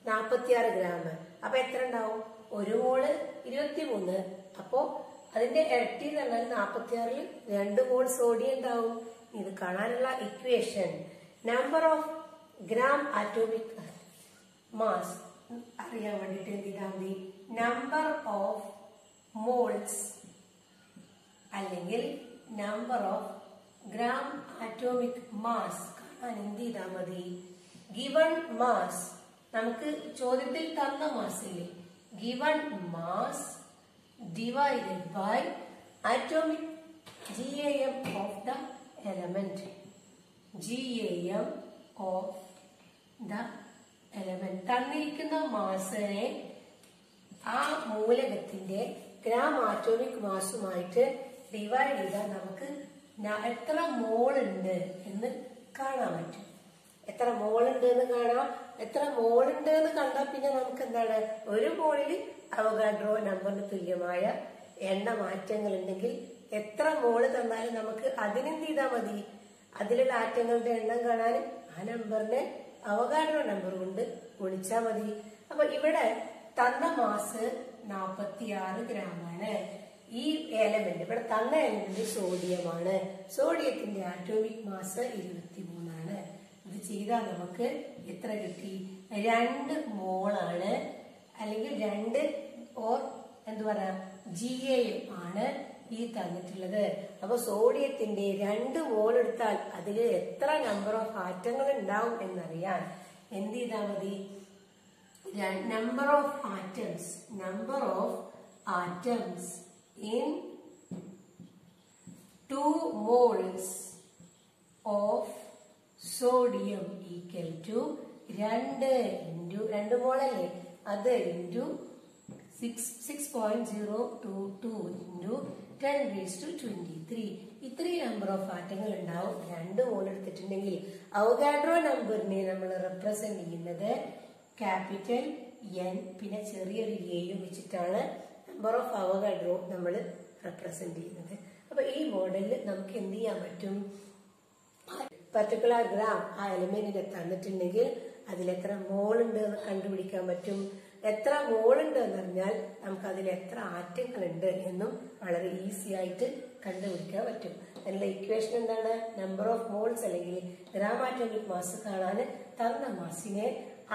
A: 46 ഗ്രാം. അപ്പൊ എത്ര ഉണ്ടാവും? 1 മോള് 23. അപ്പോ അതിന്റെ ഇരട്ടി എന്ന് പറഞ്ഞാൽ 46-ൽ 2 മോൾ സോഡിയം ഉണ്ടാവും. ഇത് കാണാനുള്ള equation number of gram atomic mass അറിയാൻ വേണ്ടിട്ട് എന്ത് ചെയ്താൽ മതി? നമ്പർ ഓഫ് മോൾസ് അല്ലെങ്കിൽ number of gram atomic mass കാണാൻ എന്ത് ചെയ്താൽ മതി? ഗിവൺ മാസ്, നമുക്ക് ചോദ്യത്തിൽ തന്ന മാസില്ലേ, given mass divided by atomic GAM of the element. GAM of the element തന്നിരിക്കുന്ന മാസിനെ ആ മൂലകത്തിന്റെ ഗ്രാം ആറ്റോമിക് മാസുമായിട്ട് ഡിവൈഡ് ചെയ്താൽ നമുക്ക് എത്ര മോൾ ഉണ്ട് എന്ന് കാണാൻ പറ്റും. എത്ര മോൾ ഉണ്ട് എന്ന് കാണാം. എത്ര മോൾ ഉണ്ട് എന്ന് കണ്ടാൽ പിന്നെ നമുക്ക് എന്താണ്, ഒരു മോളിൽ അവഗാഡ്രോ നമ്പറിന് തുല്യമായ എണ്ണ മാറ്റങ്ങൾ ഉണ്ടെങ്കിൽ എത്ര മോള് തന്നാലും നമുക്ക് അതിനെന്ത് ചെയ്താൽ മതി, അതിലുള്ള ആറ്റങ്ങളുടെ എണ്ണം കാണാനും ആ നമ്പറിനെ അവഗാഡ്രോ നമ്പർ കൊണ്ട് ഗുണിച്ചാൽ മതി. അപ്പൊ ഇവിടെ തന്ന മാസ് 46 ഗ്രാമാണ്. ഈ എലമെന്റ് ഇവിടെ തന്ന എലമെന്റ് സോഡിയമാണ്. സോഡിയത്തിന്റെ ആറ്റോമിക് മാസ് 23 ആണ്. ഇത് ചെയ്താൽ നമുക്ക് എത്ര കിട്ടി, 2 മോളാണ്, അല്ലെങ്കിൽ 2 ഓർ എന്ത് പറയാ GAM ആണ് ഈ തന്നിട്ടുള്ളത്. അപ്പൊ സോഡിയത്തിന്റെ 2 മോൾ എടുത്താൽ അതിൽ എത്ര നമ്പർ ഓഫ് ആറ്റങ്ങൾ ഉണ്ടാവും എന്നറിയാൻ എന്ത് ചെയ്താൽ മതി, number of atoms in 2 moles of sodium equal to 2 മോൾ അല്ലേ, അത് into 6.022 into 10⁻23. ഇത്രയും നമ്പർ ഓഫ് ആറ്റങ്ങൾ ഉണ്ടാവും 2 മോൾ എടുത്തിട്ടുണ്ടെങ്കിൽ. അവഗാഡ്രോ നമ്പറിനെ നമ്മൾ റെപ്രസെന്റ് ചെയ്യുന്നത് ക്യാപിറ്റൽ N പിന്നെ ചെറിയൊരു എയും വെച്ചിട്ടാണ് നമ്പർ ഓഫ് അവഗാഡ്രോ നമ്മൾ റെപ്രസെന്റ് ചെയ്യുന്നത്. അപ്പൊ ഈ മോഡലിൽ നമുക്ക് എന്ത് ചെയ്യാൻ പറ്റും, പർട്ടിക്കുലർ ഗ്രാം ആ എലിമെന്റിനെ തന്നിട്ടുണ്ടെങ്കിൽ അതിൽ എത്ര മോൾ ഉണ്ട് എന്ന് കണ്ടുപിടിക്കാൻ പറ്റും. എത്ര മോൾ ഉണ്ട് എന്നറിഞ്ഞാൽ നമുക്ക് അതിൽ എത്ര ആറ്റങ്ങൾ ഉണ്ട് എന്നും വളരെ ഈസി ആയിട്ട് കണ്ടുപിടിക്കാൻ പറ്റും. അതിനുള്ള ഇക്വേഷൻ എന്താണ്, നമ്പർ ഓഫ് മോൾസ് അല്ലെങ്കിൽ ഗ്രാം ആറ്റോമിക് മാസ് കാണാൻ തന്ന മാസിനെ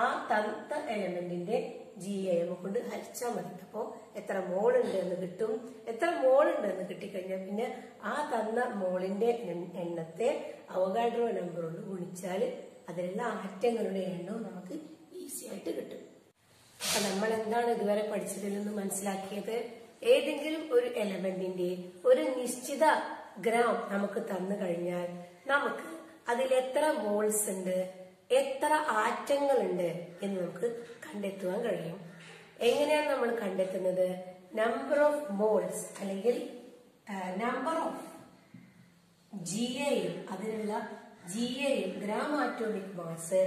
A: ആ തന്ന എലമെന്റിന്റെ GAM കൊണ്ട് ഹരിച്ചാൽ മതി. അപ്പോ എത്ര മോൾ ഉണ്ട് എന്ന് കിട്ടും. എത്ര മോൾ ഉണ്ട് എന്ന് കിട്ടിക്കഴിഞ്ഞാൽ പിന്നെ ആ തന്ന മോളിന്റെ എണ്ണത്തെ അവഗാഡ്രോ നമ്പർ കൊണ്ട് ഗുണിച്ചാൽ അതിലുള്ള ആറ്റങ്ങളുടെ എണ്ണവും നമുക്ക് ഈസി ആയിട്ട് കിട്ടും. അപ്പൊ നമ്മൾ എന്താണ് ഇതുവരെ പഠിച്ചതിൽ നിന്ന് മനസ്സിലാക്കിയത്, ഏതെങ്കിലും ഒരു എലമെന്റിന്റെ ഒരു നിശ്ചിത ഗ്രാം നമുക്ക് തന്നു കഴിഞ്ഞാൽ നമുക്ക് അതിൽ എത്ര മോൾസ് ഉണ്ട്, എത്ര ആറ്റങ്ങൾ ഉണ്ട് എന്ന് നമുക്ക് കണ്ടെത്തുവാൻ കഴിയും. എങ്ങനെയാണ് നമ്മൾ കണ്ടെത്തുന്നത്, നമ്പർ ഓഫ് മോൾസ് അല്ലെങ്കിൽ നമ്പർ ഓഫ് GAM, അതിനുള്ള GAM ഗ്രാം ആറ്റോമിക് മാസ്,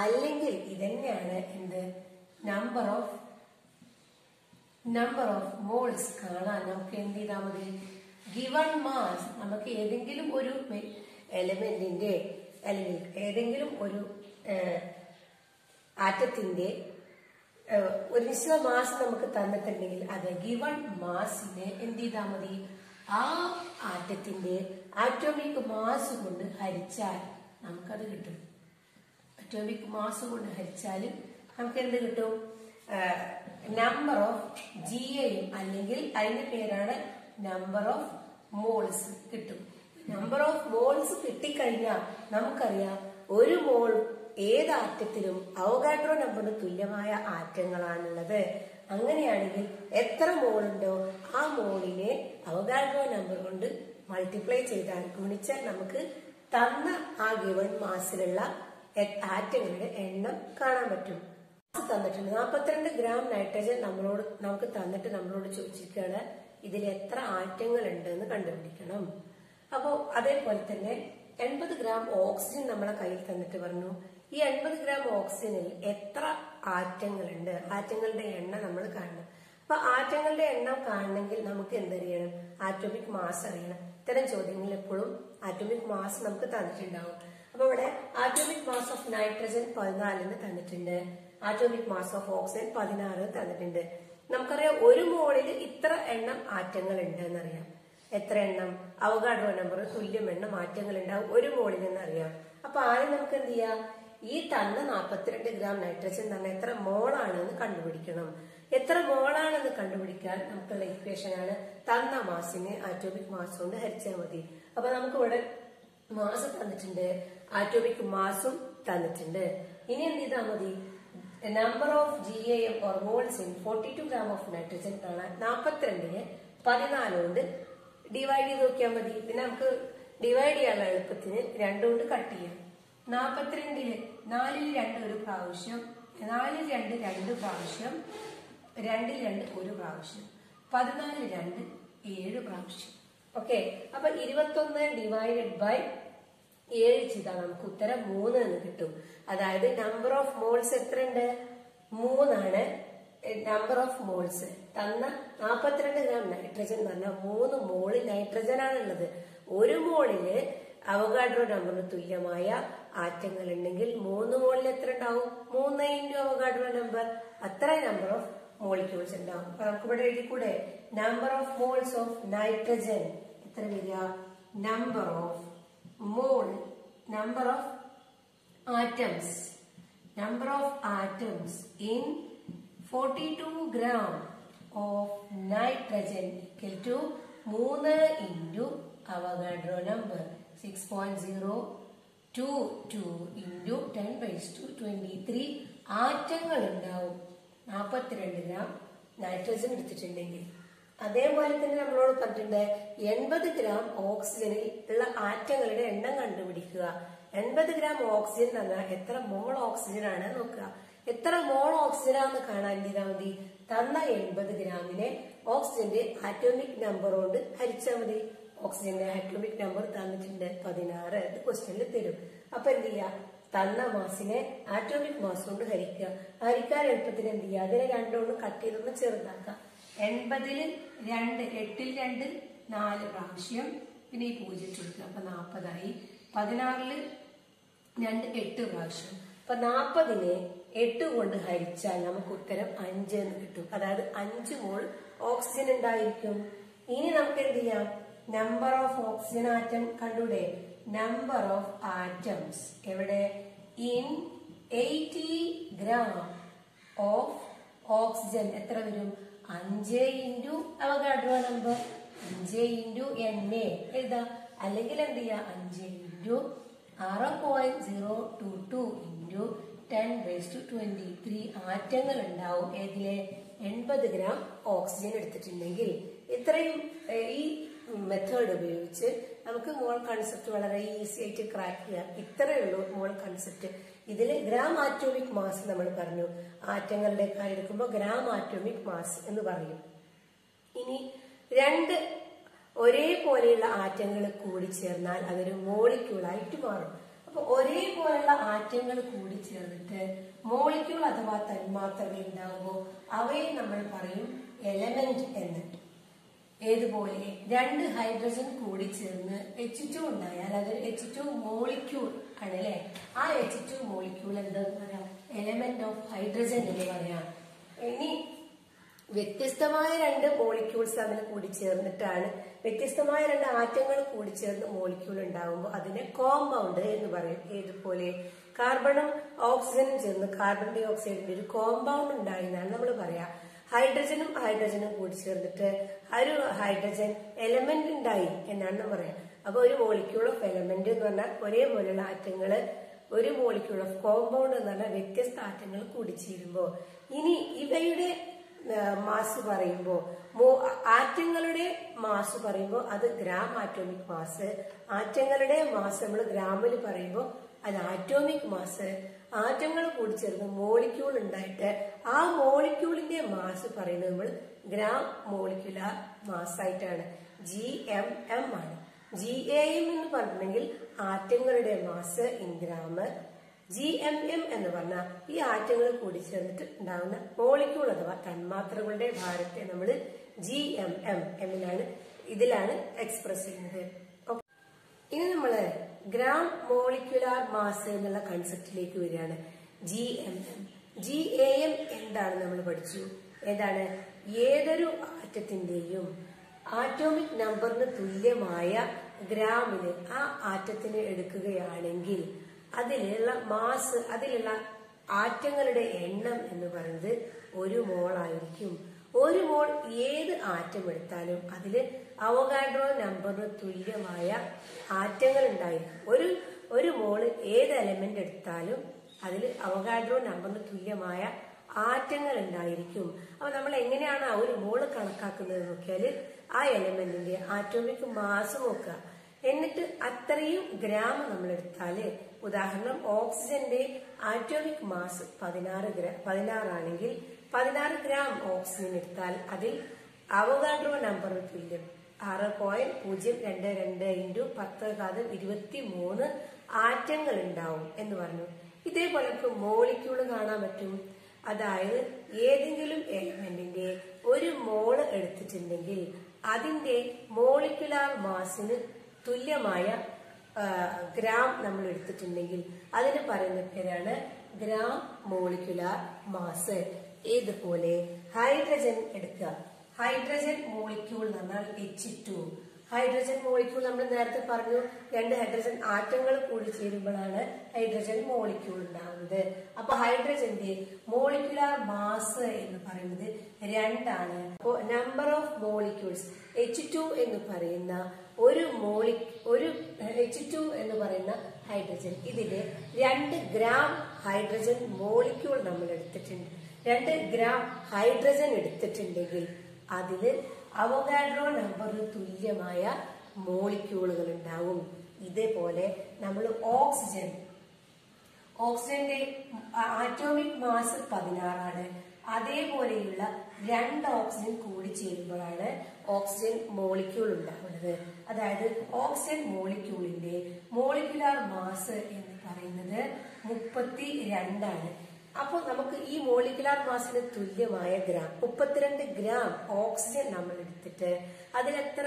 A: അല്ലെങ്കിൽ ഇതന്നെയാണ് എന്ത് നമ്പർ ഓഫ് മോൾസ് കാണാൻ നമുക്ക് എന്ത് ചെയ്താൽ മതി, ഗിവൺ മാസ് നമുക്ക് ഏതെങ്കിലും ഒരു എലമെന്റിന്റെ അല്ലെങ്കിൽ ഏതെങ്കിലും ഒരു ആറ്റത്തിന്റെ ഒരു നിശ്ചിത മാസ് നമുക്ക് തന്നിട്ടുണ്ടെങ്കിൽ അത് ഗിവൺ മാസിനെ എന്ത് ചെയ്താൽ മതി, ആ ആറ്റത്തിന്റെ ആറ്റോമിക് മാസ് കൊണ്ട് ഹരിച്ചാൽ നമുക്കത് കിട്ടും. ആറ്റോമിക് മാസ് കൊണ്ട് ഹരിച്ചാൽ നമുക്ക് എന്ത് കിട്ടും, നമ്പർ ഓഫ് GAM അല്ലെങ്കിൽ അതിന്റെ പേരാണ് നമ്പർ ഓഫ് മോൾസ് കിട്ടും. നമ്പർ ഓഫ് മോൾസ് കിട്ടിക്കഴിഞ്ഞാൽ നമുക്കറിയാം ഒരു മോൾ ഏത് ആറ്റത്തിലും അവഗാഡ്രോ നമ്പറിന് തുല്യമായ ആറ്റങ്ങളാണുള്ളത്. അങ്ങനെയാണെങ്കിൽ എത്ര മോളുണ്ടോ ആ മോളിനെ അവഗാഡ്രോ നമ്പർ കൊണ്ട് മൾട്ടിപ്ലൈ ചെയ്താൽ ഗുണിച്ചാൽ നമുക്ക് തന്ന ആ ഗിവൺ മാസിലുള്ള ആറ്റങ്ങളുടെ എണ്ണം കാണാൻ പറ്റും. തന്നിട്ടുണ്ട് 42 ഗ്രാം നൈട്രജൻ നമുക്ക് തന്നിട്ട് നമ്മളോട് ചോദിച്ചിരിക്കുകയാണ് ഇതിൽ എത്ര ആറ്റങ്ങൾ ഉണ്ട് എന്ന് കണ്ടുപിടിക്കണം. അപ്പോ അതേപോലെ തന്നെ 80 ഗ്രാം ഓക്സിജൻ നമ്മളെ കയ്യിൽ തന്നിട്ട് പറഞ്ഞു ഈ 80 ഗ്രാം ഓക്സിജനിൽ എത്ര ആറ്റങ്ങളുണ്ട്, ആറ്റങ്ങളുടെ എണ്ണം നമ്മൾ കാണണം. അപ്പൊ ആറ്റങ്ങളുടെ എണ്ണം കാണണമെങ്കിൽ നമുക്ക് എന്തറിയണം, ആറ്റോമിക് മാസ് അറിയണം. ഇത്തരം ചോദ്യങ്ങളിൽ എപ്പോഴും ആറ്റോമിക് മാസ് നമുക്ക് തന്നിട്ടുണ്ടാവും. അപ്പൊ ഇവിടെ ആറ്റോമിക് മാസ് ഓഫ് നൈട്രജൻ 14 തന്നിട്ടുണ്ട്, ആറ്റോമിക് മാസ് ഓഫ് ഓക്സിജൻ 16 തന്നിട്ടുണ്ട്. നമുക്കറിയാം ഒരു മോളിൽ ഇത്ര എണ്ണം ആറ്റങ്ങൾ ഉണ്ട് എന്നറിയാം. എത്ര എണ്ണം, അവഗാഡ്രോ നമ്പർ തുല്യം എണ്ണം ആറ്റങ്ങൾ ഉണ്ടാവും ഒരു മോളിൽ എന്നറിയാം. അപ്പൊ ആദ്യം നമുക്ക് എന്ത് ചെയ്യാം, ഈ തന്ന 42 ഗ്രാം നൈട്രജൻ തന്നെ എത്ര മോളാണെന്ന് കണ്ടുപിടിക്കണം. എത്ര മോളാണെന്ന് കണ്ടുപിടിക്കാൻ നമുക്കുള്ള ഇക്വേഷൻ ആണ് തന്ന മാസിനെ ആറ്റോമിക് മാസ് കൊണ്ട് ഹരിച്ചാൽ മതി. അപ്പൊ നമുക്ക് ഇവിടെ മാസ് തന്നിട്ടുണ്ട്, ആറ്റോമിക് മാസും തന്നിട്ടുണ്ട്. ഇനി എന്ത് ചെയ്താൽ മതി, number of GAM or moles in 42 gram of nitrogen കാണാൻ 42നെ 14 കൊണ്ട് ഡിവൈഡ് ചെയ്ത് നോക്കിയാൽ മതി. പിന്നെ നമുക്ക് ഡിവൈഡ് ചെയ്യാനുള്ള എളുപ്പത്തിന് 2 കൊണ്ട് കട്ട് ചെയ്യാം. 42ല് 4ൽ 2 ഒരു പ്രാവശ്യം, 4ൽ 2 2 പ്രാവശ്യം, 2ൽ 2 ഒരു പ്രാവശ്യം. 14 2 7 പ്രാവശ്യം. ഓക്കെ, അപ്പൊ 21 ഡിവൈഡഡ് ബൈ 7 ചെയ്താൽ നമുക്ക് ഉത്തരം 3 എന്ന് കിട്ടും. അതായത് നമ്പർ ഓഫ് മോൾസ് എത്ര ഉണ്ട്? 3 ആണ് നമ്പർ ഓഫ് മോൾസ്. തന്ന 42 ഗ്രാം നൈട്രജൻ എന്ന് പറഞ്ഞാൽ 3 മോള് നൈട്രജൻ ആണുള്ളത്. ഒരു മോളില് അവഗാഡ്രോ നമ്പറിന് തുല്യമായ ആറ്റങ്ങൾ ഉണ്ടെങ്കിൽ 3 മോളിൽ എത്ര ഉണ്ടാവും? 3 ഇൻറ്റു അവഗാഡ്രോ നമ്പർ, അത്ര നമ്പർ ഓഫ് മോളിക്യൂൾസ് ഉണ്ടാവും. അപ്പൊ നമുക്ക് ഇവിടെ എഴുതിക്കൂടെ? Number of moles of nitrogen എത്ര വരിക? Number of mole, number of atoms, number of atoms in 42 gram of nitrogen equal to 3 into Avogadro number 6.022 into 10⁻23 ആറ്റങ്ങൾ ഉണ്ടാവും 42 ഗ്രാം നൈട്രജൻ എടുത്തിട്ടുണ്ടെങ്കിൽ. അതേപോലെ തന്നെ നമ്മളോട് പറഞ്ഞിട്ടുണ്ട് 80 ഗ്രാം ഓക്സിജനിൽ ഉള്ള ആറ്റങ്ങളുടെ എണ്ണം കണ്ടുപിടിക്കുക. 80 ഗ്രാം ഓക്സിജൻ എന്ന് പറഞ്ഞാൽ എത്ര മോൾ ഓക്സിജൻ ആണ് നോക്കുക. എത്ര മോൾ ഓക്സിജൻ ആണെന്ന് കാണാൻ ചെയ്താൽ മതി. തന്ന 80 ഗ്രാമിനെ ഓക്സിജന്റെ ആറ്റോമിക് നമ്പർ കൊണ്ട് ഹരിച്ചാൽ മതി. ഓക്സിജന്റെ ആറ്റോമിക് നമ്പർ തന്നിട്ടുണ്ട് 16. ഇത് ക്വസ്റ്റ്യനിൽ തരും. അപ്പൊ എന്ത് ചെയ്യുക? തന്ന മാസിനെ ആറ്റോമിക് മാസ് കൊണ്ട് ഹരിക്കുക. ഹരിക്കാൻ എളുപ്പത്തിന് എന്ത് ചെയ്യുക? അതിനെ രണ്ടോണ്ടും കട്ട് ചെയ്തൊന്ന് ചെറുതാക്കുക. 80 2 8 2 4 പ്രാവശ്യം, പിന്നെ ഈ 0 കൊടുക്കുക. അപ്പൊ 40 ആയി. 16 2 8 പ്രാവശ്യം. അപ്പൊ 40നെ 8 കൊണ്ട് ഹരിച്ചാൽ നമുക്ക് ഉത്തരം 5 എന്ന് കിട്ടും. അതായത് 5 മോൾ ഓക്സിജൻ ഉണ്ടായിരിക്കും. ഇനി നമുക്ക് എന്ത് ചെയ്യാം? നമ്പർ ഓഫ് ഓക്സിജൻ ആറ്റം കണ്ടൂടെ? നമ്പർ ഓഫ് ആറ്റംസ് എവിടെ? ഇൻ 80 ഗ്രാം ഓഫ് ഓക്സിജൻ എത്ര വരും? 5 into Avogadro number, 5 into NA എഴുതാം. അല്ലെങ്കിൽ എന്ത് ചെയ്യാം? 5 ഇൻറ്റു 6.022 ഇൻറ്റു 10⁻23 ആറ്റങ്ങൾ ഉണ്ടാവും. ഏതിലെ? 80 ഗ്രാം ഓക്സിജൻ എടുത്തിട്ടുണ്ടെങ്കിൽ. ഇത്രയും ഈ മെത്തേഡ് ഉപയോഗിച്ച് നമുക്ക് മോൾ കൺസെപ്റ്റ് വളരെ ഈസി ആയിട്ട് ക്രാക്ക് ചെയ്യാം. ഇത്രയേ ഉള്ളൂ മോൾ കൺസെപ്റ്റ്. ഇതിൽ ഗ്രാം ആറ്റോമിക് മാസ് നമ്മൾ പറഞ്ഞു. ആറ്റങ്ങളുടെ കാര്യം എടുക്കുമ്പോൾ ഗ്രാം ആറ്റോമിക് മാസ് എന്ന് പറയും. ഇനി 2 ഒരേപോലെയുള്ള ആറ്റങ്ങൾ കൂടി ചേർന്നാൽ അതൊരു മോളിക്യൂളായിട്ട് മാറും. അപ്പൊ ഒരേപോലെയുള്ള ആറ്റങ്ങൾ കൂടി ചേർന്നിട്ട് മോളിക്യൂൾ അഥവാ തന്മാത്രകൾ ഉണ്ടാകുമ്പോൾ അവയെ നമ്മൾ പറയും എലമെന്റ് എന്ന്. ഏതുപോലെ 2 ഹൈഡ്രജൻ കൂടി ചേർന്ന് H2 ഉണ്ടായാൽ അതൊരു H2 മോളിക്യൂൾ ആണ് അല്ലെ. ആ H2 മോളിക്യൂൾ എന്താന്ന് പറയാം? എലമെന്റ് ഓഫ് ഹൈഡ്രജൻ എന്ന് പറയാം. ഇനി വ്യത്യസ്തമായ 2 മോളിക്യൂൾസ് തമ്മിൽ കൂടി ചേർന്നിട്ടാണ്, വ്യത്യസ്തമായ 2 ആറ്റങ്ങൾ കൂടി ചേർന്ന് മോളിക്യൂൾ ഉണ്ടാകുമ്പോൾ അതിനെ കോമ്പൗണ്ട് എന്ന് പറയും. ഏതുപോലെ? കാർബണും ഓക്സിജനും ചേർന്ന് കാർബൺ ഡൈ ഓക്സൈഡിന്റെ ഒരു കോമ്പൗണ്ട് ഉണ്ടായി എന്നാണ് നമ്മൾ പറയാ. ഹൈഡ്രജനും ഹൈഡ്രജനും കൂടി ചേർന്നിട്ട് ഒരു ഹൈഡ്രജൻ എലമെന്റ് ഉണ്ടായി എന്നാണ് പറയാം. അപ്പൊ ഒരു മോളിക്യൂൾ ഓഫ് എലമെന്റ് എന്ന് പറഞ്ഞാൽ ഒരേപോലെയുള്ള ആറ്റങ്ങള്, ഒരു മോളിക്യൂൾ ഓഫ് കോമ്പൗണ്ട് എന്ന് പറഞ്ഞാൽ വ്യത്യസ്ത ആറ്റങ്ങൾ കൂടിച്ചേരുമ്പോ. ഇനി ഇവയുടെ മാസ് പറയുമ്പോ, ആറ്റങ്ങളുടെ മാസ് പറയുമ്പോൾ അത് ഗ്രാം ആറ്റോമിക് മാസ്. ആറ്റങ്ങളുടെ മാസ് നമ്മൾ ഗ്രാമിൽ പറയുമ്പോൾ അത് ആറ്റോമിക് മാസ്. ആറ്റങ്ങൾ കൂടി ചേർന്ന് മോളിക്യൂൾ ഉണ്ടായിട്ട് ആ മോളിക്യൂളിന്റെ മാസ് പറയുന്നത് നമ്മൾ ഗ്രാം മോളിക്യുലാർ മാസ് ആയിട്ടാണ്. GMM ആണ്. GAM എന്ന് പറഞ്ഞിട്ടുണ്ടെങ്കിൽ ആറ്റങ്ങളുടെ മാസ് ഇൻ ഗ്രാം. GMM എന്ന് പറഞ്ഞാൽ ഈ ആറ്റങ്ങൾ കൂടി ചേർന്നിട്ട് ഉണ്ടാകുന്ന മോളിക്യൂൾ അഥവാ തന്മാത്രകളുടെ ഭാരത്തെ നമ്മൾ GMM ഇതിലാണ് എക്സ്പ്രസ് ചെയ്യുന്നത്. ഇനി നമ്മള് ഗ്രാം മോളിക്യുലാർ മാസ് എന്നുള്ള കൺസെപ്റ്റിലേക്ക് വരികയാണ്. GMM GAM എന്താണ് നമ്മൾ പഠിച്ചു. ഏതാണ്? ഏതൊരു ആറ്റത്തിന്റെയും ആറ്റോമിക് നമ്പറിന് തുല്യമായ ഗ്രാമിന് ആ ആറ്റത്തിന് എടുക്കുകയാണെങ്കിൽ അതിലുള്ള മാസ്, അതിലുള്ള ആറ്റങ്ങളുടെ എണ്ണം എന്ന് പറയുന്നത് 1 മോൾ ആയിരിക്കും. 1 മോൾ ഏത് ആറ്റം എടുത്താലും അതിൽ അവഗാഡ്രോ നമ്പറിന് തുല്യമായ ആറ്റങ്ങൾ ഉണ്ടായിരിക്കും. ഒരു മോള് ഏത് എലമെന്റ് എടുത്താലും അതിൽ അവഗാഡ്രോ നമ്പറിന് തുല്യമായ ആറ്റങ്ങൾ ഉണ്ടായിരിക്കും. അപ്പൊ നമ്മൾ എങ്ങനെയാണ് ആ 1 മോള് കണക്കാക്കുന്നത് നോക്കിയാൽ ആ എലമെന്റിന്റെ ആറ്റോമിക് മാസ് നോക്കുക. എന്നിട്ട് അത്രയും ഗ്രാം നമ്മൾ എടുത്താല്, ഉദാഹരണം ഓക്സിജന്റെ ആറ്റോമിക് മാസ് 16 ആണെങ്കിൽ 16 ഗ്രാം ഓക്സിജൻ എടുത്താൽ അതിൽ അവഗാഡ്രോ നമ്പറിന് തുല്യം 6.022 × 10⁻23 ആറ്റങ്ങൾ ഉണ്ടാവും എന്ന് പറഞ്ഞു. ഇതേപോലെ നമുക്ക് മോളിക്യൂള് കാണാൻ പറ്റും. അതായത് ഏതെങ്കിലും എലമെന്റിന്റെ ഒരു മോള് എടുത്തിട്ടുണ്ടെങ്കിൽ അതിന്റെ മോളിക്കുലാർ മാസിന് തുല്യമായ ഗ്രാം നമ്മൾ എടുത്തിട്ടുണ്ടെങ്കിൽ അതിന് പറയുന്ന പേരാണ് ഗ്രാം മോളിക്കുലാർ മാസ്. ഇതുപോലെ ഹൈഡ്രജൻ എടുക്കുക. ഹൈഡ്രജൻ മോളിക്യൂൾ എന്ന് പറഞ്ഞാൽ H2. ഹൈഡ്രജൻ മോളിക്യൂൾ നമ്മൾ നേരത്തെ പറഞ്ഞു, 2 ഹൈഡ്രജൻ ആറ്റങ്ങൾ കൂടി ചേരുമ്പോഴാണ് ഹൈഡ്രജൻ മോളിക്യൂൾ ഉണ്ടാവുന്നത്. അപ്പൊ ഹൈഡ്രജന്റെ മോളിക്കുലാർ മാസ് എന്ന് പറയുന്നത് 2 ആണ്. അപ്പോ നമ്പർ ഓഫ് മോളിക്യൂൾസ് H2 എന്ന് പറയുന്ന ഒരു H2 എന്ന് പറയുന്ന ഹൈഡ്രജൻ, ഇതില് 2 ഗ്രാം ഹൈഡ്രജൻ മോളിക്യൂൾ നമ്മൾ എടുത്തിട്ടുണ്ട്. 2 ഗ്രാം ഹൈഡ്രജൻ എടുത്തിട്ടുണ്ടെങ്കിൽ അതില് അവഗാഡ്രോ നമ്പറിന് തുല്യമായ മോളിക്യൂളുകൾ ഉണ്ടാവും. ഇതേപോലെ നമ്മൾ ഓക്സിജന്റെ ആറ്റോമിക് മാസ് 16 ആണ്. അതേപോലെയുള്ള 2 ഓക്സിജൻ കൂടി ചേരുമ്പോഴാണ് ഓക്സിജൻ മോളിക്യൂൾ ഉണ്ടാവുന്നത്. അതായത് ഓക്സിജൻ മോളിക്യൂളിന്റെ മോളിക്കുലാർ മാസ് എന്ന് പറയുന്നത് 32 ആണ്. അപ്പോൾ നമുക്ക് ഈ മോളിക്കുലാർ മാസിന് തുല്യമായ ഗ്രാം 32 ഗ്രാം ഓക്സിജൻ നമ്മൾ എടുത്തിട്ട് അതിലെത്ര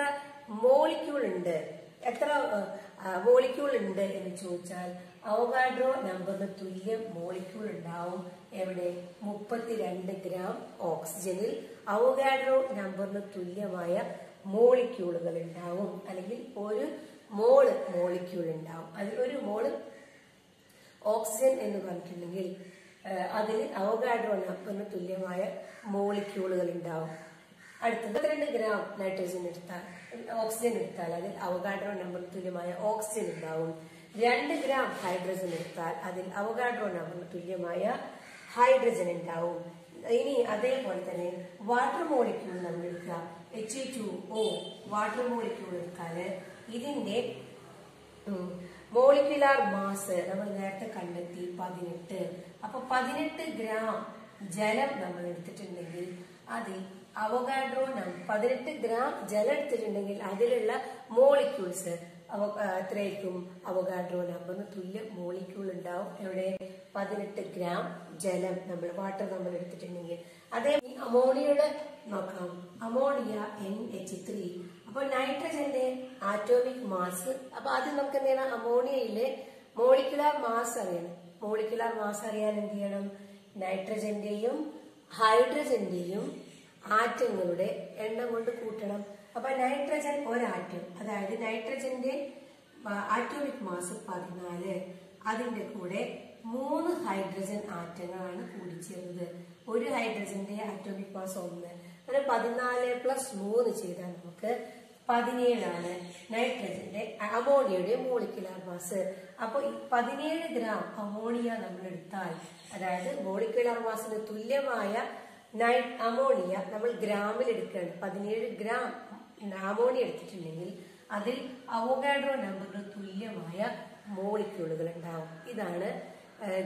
A: മോളിക്യൂൾ ഉണ്ട് എന്ന് ചോദിച്ചാൽ അവഗാഡ്രോ നമ്പറിന് തുല്യം മോളിക്യൂൾ ഉണ്ടാവും. എവിടെ? 32 ഗ്രാം ഓക്സിജനിൽ അവഗാഡ്രോ നമ്പറിന് തുല്യമായ മോളിക്യൂളുകൾ ഉണ്ടാവും. അല്ലെങ്കിൽ 1 മോള് മോളിക്യൂൾ ഉണ്ടാവും. അതിൽ 1 മോള് ഓക്സിജൻ എന്ന് പറഞ്ഞിട്ടുണ്ടെങ്കിൽ അതിൽ അവഗാഡ്രോ നമ്പറിന് തുല്യമായ മോളിക്യൂളുകൾ ഉണ്ടാവും. അടുത്തത് 2 ഗ്രാം നൈട്രജൻ ഓക്സിജൻ എടുത്താൽ അതിൽ അവഗാഡ്രോ നമ്പറിന് തുല്യമായ ഓക്സിജൻ ഉണ്ടാവും. 2 ഗ്രാം ഹൈഡ്രജൻ എടുത്താൽ അതിൽ അവഗാഡ്രോ നമ്പറിന് തുല്യമായ ഹൈഡ്രജൻ ഉണ്ടാവും. ഇനി അതേപോലെ തന്നെ വാട്ടർ മോളിക്യൂൾ നമ്മൾ എടുക്കുക. H2O വാട്ടർ മോളിക്യൂൾ എടുത്താൽ ഇതിന്റെ മോളിക്കുലാർ മാസ് നമ്മൾ നേരത്തെ കണ്ടെത്തി 18. അപ്പൊ 18 ഗ്രാം ജലം നമ്മൾ എടുത്തിട്ടുണ്ടെങ്കിൽ അതിൽ അവഗാഡ്രോ 18 ഗ്രാം ജലം എടുത്തിട്ടുണ്ടെങ്കിൽ അതിലുള്ള മോളിക്യൂൾസ് എത്രയായിരിക്കും? അവഗാഡ്രോ നമ്പറിന് തുല്യ മോളിക്യൂൾ ഉണ്ടാവും. എവിടെ? 18 ഗ്രാം ജലം വാട്ടർ നമ്മൾ എടുത്തിട്ടുണ്ടെങ്കിൽ. അതേ അമോണിയയുടെ നോക്കാം. Ammonia NH3. അപ്പൊ നൈട്രജന്റെ ആറ്റോമിക് മാസ്. അപ്പൊ ആദ്യം നമുക്ക് എന്ത് ചെയ്യണം? അമോണിയയിലെ മോളിക്കുലാർ മാസ് അറിയണം. മോളിക്കുലാർ മാസ് അറിയാൻ എന്ത് ചെയ്യണം? നൈട്രജന്റെയും ഹൈഡ്രജന്റെയും ആറ്റങ്ങളുടെ എണ്ണം കൊണ്ട് കൂട്ടണം. അപ്പൊ നൈട്രജൻ ഒരാറ്റം, അതായത് നൈട്രജന്റെ ആറ്റോമിക് മാസ് 14. അതിന്റെ കൂടെ 3 ഹൈഡ്രജൻ ആറ്റങ്ങളാണ് കൂടിച്ചേർന്നത്. ഒരു ഹൈഡ്രജന്റെ ആറ്റോമിക് മാസ് 1. അങ്ങനെ 14 + 3 ചെയ്താൽ നമുക്ക് 17 ആണ് നൈട്രജന്റെ അമോണിയയുടെ മോളിക്കുലാർ മാസ്. അപ്പൊ 17 ഗ്രാം അമോണിയ നമ്മൾ എടുത്താൽ, അതായത് മോളിക്കുലാർ മാസിന് തുല്യമായ അമോണിയ നമ്മൾ ഗ്രാമിൽ എടുക്കുകയാണ്. 17 ഗ്രാം അമോണിയ എടുത്തിട്ടുണ്ടെങ്കിൽ അതിൽ അവഗാഡ്രോ നമ്പറിന് തുല്യമായ മോളിക്യൂളുകൾ ഉണ്ടാവും. ഇതാണ്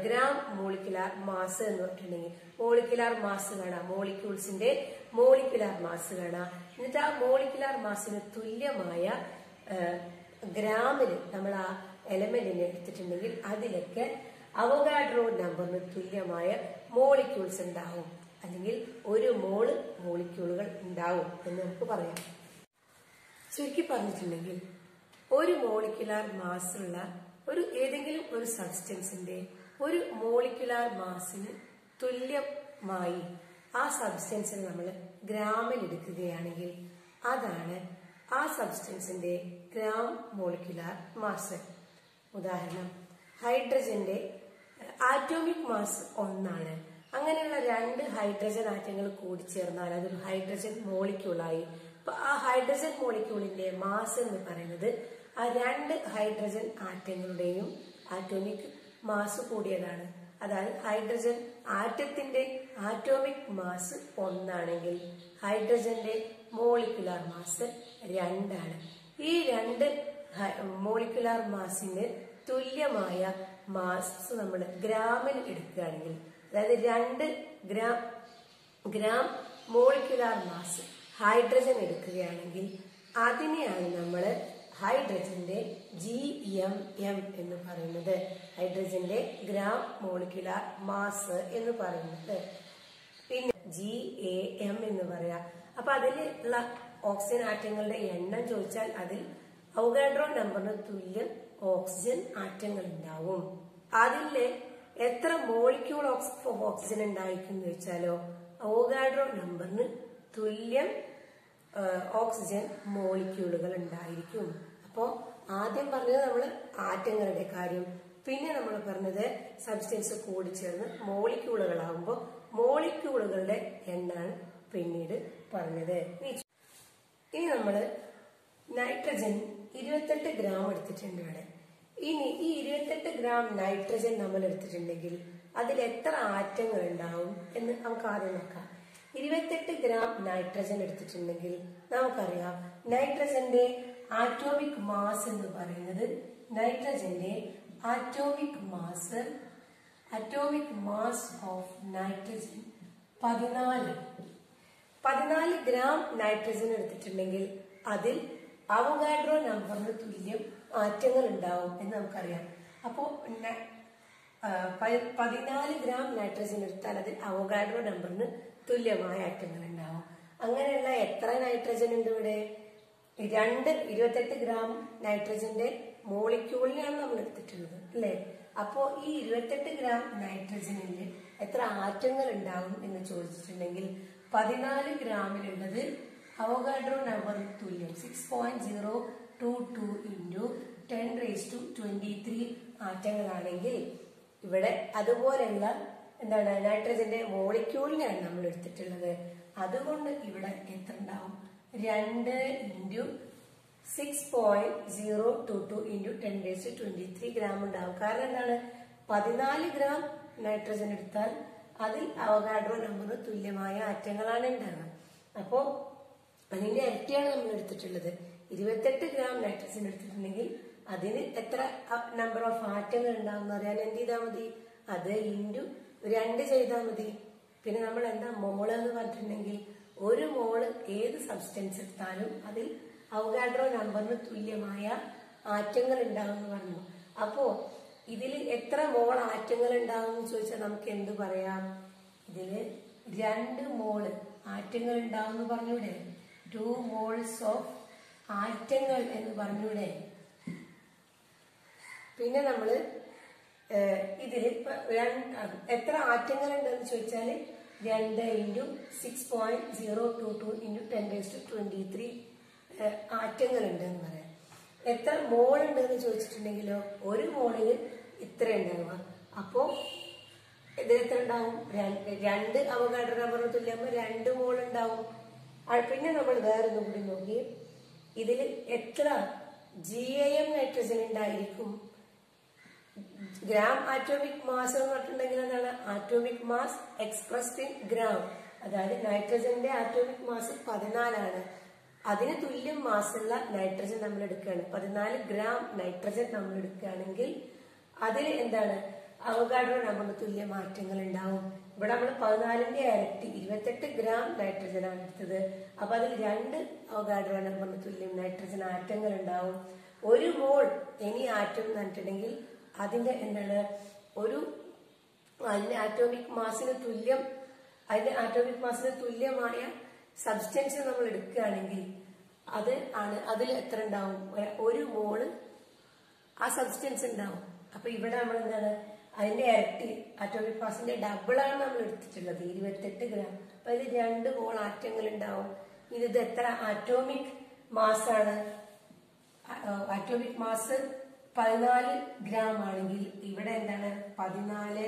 A: ഗ്രാം മോളിക്കുലാർ മാസ് എന്ന് പറഞ്ഞിട്ടുണ്ടെങ്കിൽ. മോളിക്കുലാർ മാസ് കാണാം, മോളിക്യൂൾസിന്റെ മോളിക്കുലാർ മാസ് കാണാം. എന്നിട്ട് ആ മോളിക്കുലാർ മാസിന് തുല്യമായ ഗ്രാമിൽ നമ്മൾ ആ എലമെന്റിനെ എടുത്തിട്ടുണ്ടെങ്കിൽ അതിലൊക്കെ അവഗാഡ്രോ നമ്പറിന് തുല്യമായ മോളിക്യൂൾസ് ഉണ്ടാവും. അല്ലെങ്കിൽ 1 മോള് മോളിക്യൂളുകൾ ഉണ്ടാവും എന്ന് നമുക്ക് പറയാം. ചുരുക്കി പറഞ്ഞിട്ടുണ്ടെങ്കിൽ 1 മോളിക്കുലാർ മാസുള്ള ഏതെങ്കിലും ഒരു സബ്സ്റ്റൻസിന്റെ 1 മോളിക്കുലാർ മാസിന് തുല്യമായി ആ സബ്സ്റ്റൻസിനെ നമ്മൾ ഗ്രാമിൽ എടുക്കുകയാണെങ്കിൽ അതാണ് ആ സബ്സ്റ്റൻസിന്റെ ഗ്രാം മോളിക്കുലാർ മാസ്. ഉദാഹരണം, ഹൈഡ്രജന്റെ ആറ്റോമിക് മാസ് 1 ആണ്. അങ്ങനെയുള്ള 2 ഹൈഡ്രജൻ ആറ്റങ്ങൾ കൂടിച്ചേർന്നാൽ അതൊരു ഹൈഡ്രജൻ മോളിക്യൂളായി. അപ്പൊ ആ ഹൈഡ്രജൻ മോളിക്യൂളിന്റെ മാസ് എന്ന് പറയുന്നത് ആ 2 ഹൈഡ്രജൻ ആറ്റങ്ങളുടെയും ആറ്റോമിക് മാസ് കൂടിയതാണ്. അതായത് ഹൈഡ്രജൻ ആറ്റത്തിന്റെ ആറ്റോമിക് മാസ് 1 ആണെങ്കിൽ ഹൈഡ്രജന്റെ മോളിക്കുലാർ മാസ് 2 ആണ്. ഈ 2 മോളിക്കുലാർ മാസിന് തുല്യമായ മാസ് നമ്മൾ ഗ്രാമിൽ എടുക്കുകയാണെങ്കിൽ, അതായത് 2 ഗ്രാം മോളിക്കുലാർ മാസ് ഹൈഡ്രജൻ എടുക്കുകയാണെങ്കിൽ അതിനെയാണ് നമ്മൾ ഹൈഡ്രജന്റെ GMM എന്ന് പറയുന്നത്, ഹൈഡ്രജന്റെ ഗ്രാം മോളിക്കുലാർ മാസ് എന്ന് പറയുന്നത്. പിന്നെ GAM എന്ന് പറയാം. അപ്പൊ അതിലുള്ള ഓക്സിജൻ ആറ്റങ്ങളുടെ എണ്ണം ചോദിച്ചാൽ അതിൽ അവോഗാഡ്രോ നമ്പറിന് തുല്യം ഓക്സിജൻ ആറ്റങ്ങൾ ഉണ്ടാവും. അതില് എത്ര മോളിക്യൂൾ ഓഫ് ഓക്സിജൻ ഉണ്ടായിരിക്കും എന്ന് വെച്ചാലോ അവോഗാഡ്രോ നമ്പറിന് തുല്യം ഓക്സിജൻ മോളിക്യൂളുകൾ ഉണ്ടായിരിക്കും. അപ്പോ ആദ്യം പറഞ്ഞത് നമ്മൾ ആറ്റങ്ങളുടെ കാര്യം, പിന്നെ നമ്മൾ പറഞ്ഞത് സബ്സ്റ്റൻസ് കൂടിച്ചേർന്ന് മോളിക്യൂളുകളാകുമ്പോൾ മോളിക്യൂളുകളുടെ എണ്ണാണ് പിന്നീട് പറഞ്ഞത്. ഇനി നമ്മള് നൈട്രജൻ 28 ഗ്രാം എടുത്തിട്ടുണ്ട് ഇവിടെ. ഇനി ഈ 28 ഗ്രാം നൈട്രജൻ നമ്മൾ എടുത്തിട്ടുണ്ടെങ്കിൽ അതിൽ എത്ര ആറ്റങ്ങൾ ഉണ്ടാവും എന്ന് നമുക്ക് ആദ്യം നോക്കാം. 28 ഗ്രാം നൈട്രജൻ എടുത്തിട്ടുണ്ടെങ്കിൽ നമുക്കറിയാം നൈട്രജന്റെ ആറ്റോമിക് മാസ് എന്ന് പറയുന്നത്, നൈട്രജന്റെ atomic mass of nitrogen 14 gram nitrogen എടുത്തിട്ടുണ്ടെങ്കിൽ അതിൽ അവോഗാഡ്രോ നമ്പറിന് തുല്യം ആറ്റങ്ങൾ ഉണ്ടാവും എന്ന് നമുക്കറിയാം. അപ്പോ 14 ഗ്രാം നൈട്രജൻ എടുത്താൽ അതിൽ അവോഗാഡ്രോ നമ്പറിന് തുല്യമായ ആറ്റങ്ങൾ ഉണ്ടാവും. അങ്ങനെയുള്ള എത്ര നൈട്രജൻ ഉണ്ട് ഇവിടെ? 28 ഗ്രാം നൈട്രജന്റെ മോളിക്യൂളിനെയാണ് നമ്മൾ എടുത്തിട്ടുള്ളത് അല്ലെ. അപ്പോ ഈ 28 ഗ്രാം നൈട്രജനിൽ എത്ര ആറ്റങ്ങൾ ഉണ്ടാവും എന്ന് ചോദിച്ചിട്ടുണ്ടെങ്കിൽ 14 ഗ്രാമിലുള്ളത് അവോഗാഡ്രോ നമ്പറിന് തുല്യം 6.022 into 10⁻23 ആറ്റങ്ങളാണെങ്കിൽ ഇവിടെ അതുപോലെയുള്ള എന്താണ് നൈട്രജന്റെ മോളിക്യൂളിനെയാണ് നമ്മൾ എടുത്തിട്ടുള്ളത്. അതുകൊണ്ട് ഇവിടെ എത്ര ഉണ്ടാവും? 2 into 6.022 into 10⁻23 ഗ്രാം ഉണ്ടാവും. കാരണം എന്താണ്? 14 ഗ്രാം നൈട്രജൻ എടുത്താൽ അതിൽ അവോഗാഡ്രോ നമ്പറിന് തുല്യമായ ആറ്റങ്ങളാണ് ഉണ്ടാകുക. അപ്പോ അതിന്റെ ഇരട്ടിയാണ് നമ്മൾ എടുത്തിട്ടുള്ളത്. 28 ഗ്രാം നൈട്രജൻ എടുത്തിട്ടുണ്ടെങ്കിൽ അതിന് എത്ര നമ്പർ ഓഫ് ആറ്റങ്ങൾ ഉണ്ടാവും അറിയാൻ എന്ത് ചെയ്താൽ മതി? അത് ഇൻറ്റു 2 ചെയ്താൽ മതി. പിന്നെ നമ്മൾ എന്താ മോള് എന്ന് പറഞ്ഞിട്ടുണ്ടെങ്കിൽ ഒരു മോള് ഏത് സബ്സ്റ്റൻസ് എടുത്താലും അതിൽ അവോഗാഡ്രോ നമ്പറിന് തുല്യമായ ആറ്റങ്ങൾ ഉണ്ടാവും എന്ന് പറഞ്ഞു. അപ്പോ ഇതിൽ എത്ര മോൾ ആറ്റങ്ങൾ ഉണ്ടാവും എന്ന് ചോദിച്ചാൽ നമുക്ക് എന്ത് പറയാം? ഇതില് 2 മോള് ആറ്റങ്ങൾ ഉണ്ടാവും എന്ന് പറഞ്ഞൂടെ? 2 moles ഓഫ് ആറ്റങ്ങൾ എന്ന് പറഞ്ഞൂടെ? പിന്നെ നമ്മള് ഇതില് എത്ര ആറ്റങ്ങൾ ഉണ്ടെന്ന് ചോദിച്ചാല് 2 into 6.022 into 10⁻23 ആറ്റങ്ങൾ ഉണ്ട് എന്ന് പറയാം. എത്ര മോൾ ഉണ്ട് എന്ന് ചോദിച്ചിട്ടുണ്ടെങ്കിലോ ഒരു മോളില് ഇത്ര ഉണ്ടാവുക. അപ്പോ ഇതിൽ എത്ര ഉണ്ടാവും? 2 അവോഗാഡ്രോ നമ്പറിന് തുല്യമാകുമ്പോൾ 2 മോൾ ഉണ്ടാവും. പിന്നെ നമ്മൾ വേറൊന്നും കൂടി നോക്കി, ഇതിൽ എത്ര GAM നൈട്രജൻ ഉണ്ടായിരിക്കും? ഗ്രാം ആറ്റോമിക് മാസ് എന്ന് പറഞ്ഞിട്ടുണ്ടെങ്കിൽ എന്താണ്? Atomic mass expressed in gram. അതായത് നൈട്രജന്റെ ആറ്റോമിക് മാസ് 14 അതിന് തുല്യം മാസുള്ള നൈട്രജൻ നമ്മൾ എടുക്കുകയാണ്. 14 ഗ്രാം നൈട്രജൻ നമ്മൾ എടുക്കുകയാണെങ്കിൽ അതിൽ എന്താണ്? അവോഗാഡ്രോ നമ്പറിന് തുല്യ മാറ്റങ്ങൾ ഉണ്ടാവും. ഇവിടെ നമ്മൾ 14ന്റെ ഇരട്ടി 28 ഗ്രാം നൈട്രജൻ ആണ് എടുത്തത്. അപ്പൊ അതിൽ 2 അവോഗാഡ്രോ നമ്പറിന് തുല്യം നൈട്രജൻ ആറ്റങ്ങൾ ഉണ്ടാവും. ഒരു മോൾ എനി ആറ്റം എന്ന് പറഞ്ഞിട്ടുണ്ടെങ്കിൽ അതിന്റെ എന്താണ് അതിന്റെ ആറ്റോമിക് മാസിന് തുല്യമായ സബ്സ്റ്റൻസ് നമ്മൾ എടുക്കുകയാണെങ്കിൽ അതിൽ എത്ര ഉണ്ടാവും? ഒരു മോള് ആ സബ്സ്റ്റൻസ് ഉണ്ടാവും. അപ്പൊ ഇവിടെ നമ്മൾ എന്താണ് അതിന്റെ ഇരട്ടി ആറ്റോമിക് മാസിന്റെ ഡബിളാണ് നമ്മൾ എടുത്തിട്ടുള്ളത് 28 ഗ്രാം. അപ്പൊ ഇതിൽ 2 മോൾ ആറ്റങ്ങൾ ഉണ്ടാവും. ഇത് എത്ര ആറ്റോമിക് മാസാണ്? ആറ്റോമിക് മാസ് 14 ഗ്രാം ആണെങ്കിൽ ഇവിടെ എന്താണ് 14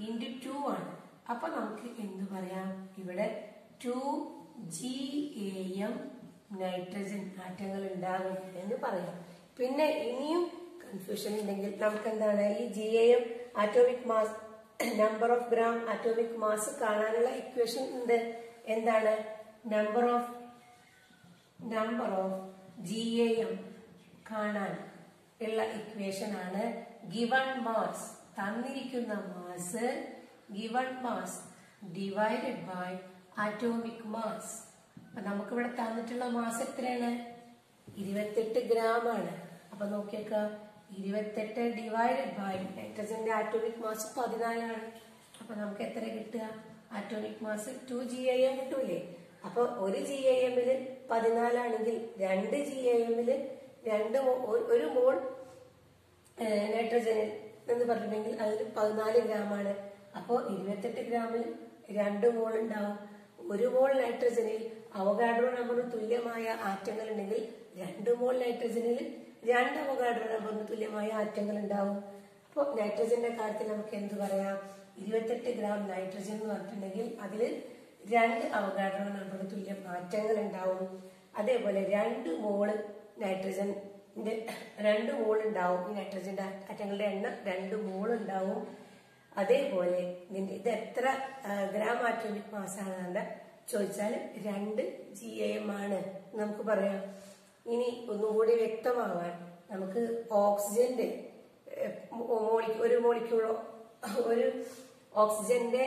A: into 2 ആണ്. അപ്പൊ നമുക്ക് എന്ത് പറയാം? ഇവിടെ 2 GAM നൈട്രജൻ ആറ്റങ്ങൾ ഉണ്ടാകും എന്ന് പറയാം. പിന്നെ ഇനിയും കൺഫ്യൂഷൻ ഉണ്ടെങ്കിൽ നമുക്ക് എന്താണ് ഈ GAM atomic mass number of gram atomic mass കാണാനുള്ള ഇക്വേഷൻ ഉണ്ട്. എന്താണ്? നമ്പർ ഓഫ് GAM കാണാൻ ഉള്ള ഇക്വേഷൻ ആണ് ഗിവൺ മാസ്, തന്നിരിക്കുന്ന mass divided by atomic mass. അപ്പൊ നമുക്കിവിടെ തന്നിട്ടുള്ള മാസ് എത്രയാണ്? 28 ഗ്രാം ആണ്. അപ്പൊ നോക്കിയേക്ക, 28 ഡിവൈഡഡ് ബൈ നൈട്രജന്റെ ആറ്റോമിക് മാസ് 14 ആണ്. അപ്പൊ നമുക്ക് എത്ര കിട്ടുക? ആറ്റോമിക് മാസ് 2 GAM കിട്ടൂലേ? അപ്പൊ ഒരു GAMല് 14 ആണെങ്കിൽ 2 GAMല് 1 മോൾ നൈട്രജനിൽ എന്ന് പറഞ്ഞിട്ടുണ്ടെങ്കിൽ അതിൽ 14 ഗ്രാം ആണ്. അപ്പോ 28 ഗ്രാമിൽ 2 മോൾ ഉണ്ടാവും. 1 മോൾ നൈട്രജനിൽ അവഗാഡ്രോ നമ്പറിന് തുല്യമായ ആറ്റങ്ങൾ ഉണ്ടെങ്കിൽ 2 മോൾ നൈട്രജനിൽ 2 അവഗാഡ്രോ നമ്പറിന് തുല്യമായ ആറ്റങ്ങൾ ഉണ്ടാവും. അപ്പോൾ നൈട്രജന്റെ കാര്യത്തിൽ നമുക്ക് എന്ത് പറയാം? 28 ഗ്രാം നൈട്രജൻ എന്ന് പറഞ്ഞിട്ടുണ്ടെങ്കിൽ അതിൽ 2 അവഗാഡ്രോ നമ്പറിന് തുല്യം ആറ്റങ്ങൾ ഉണ്ടാവും. അതേപോലെ 2 മോള് നൈട്രജന്റെ 2 മോൾ ഉണ്ടാവും. ഈ നൈട്രജന്റെ ആറ്റങ്ങളുടെ എണ്ണം 2 മോൾ ഉണ്ടാവും. അതേപോലെ ഇത് എത്ര ഗ്രാം ആറ്റോമിക് മാസ് ആണെന്ന് ചോദിച്ചാൽ 2 GAM ആണ് നമുക്ക് പറയാം. ഇനി ഒന്നുകൂടി വ്യക്തമാവാൻ നമുക്ക് ഓക്സിജന്റെ ഒരു മോളിക്യൂൾ ഒരു ഓക്സിജന്റെ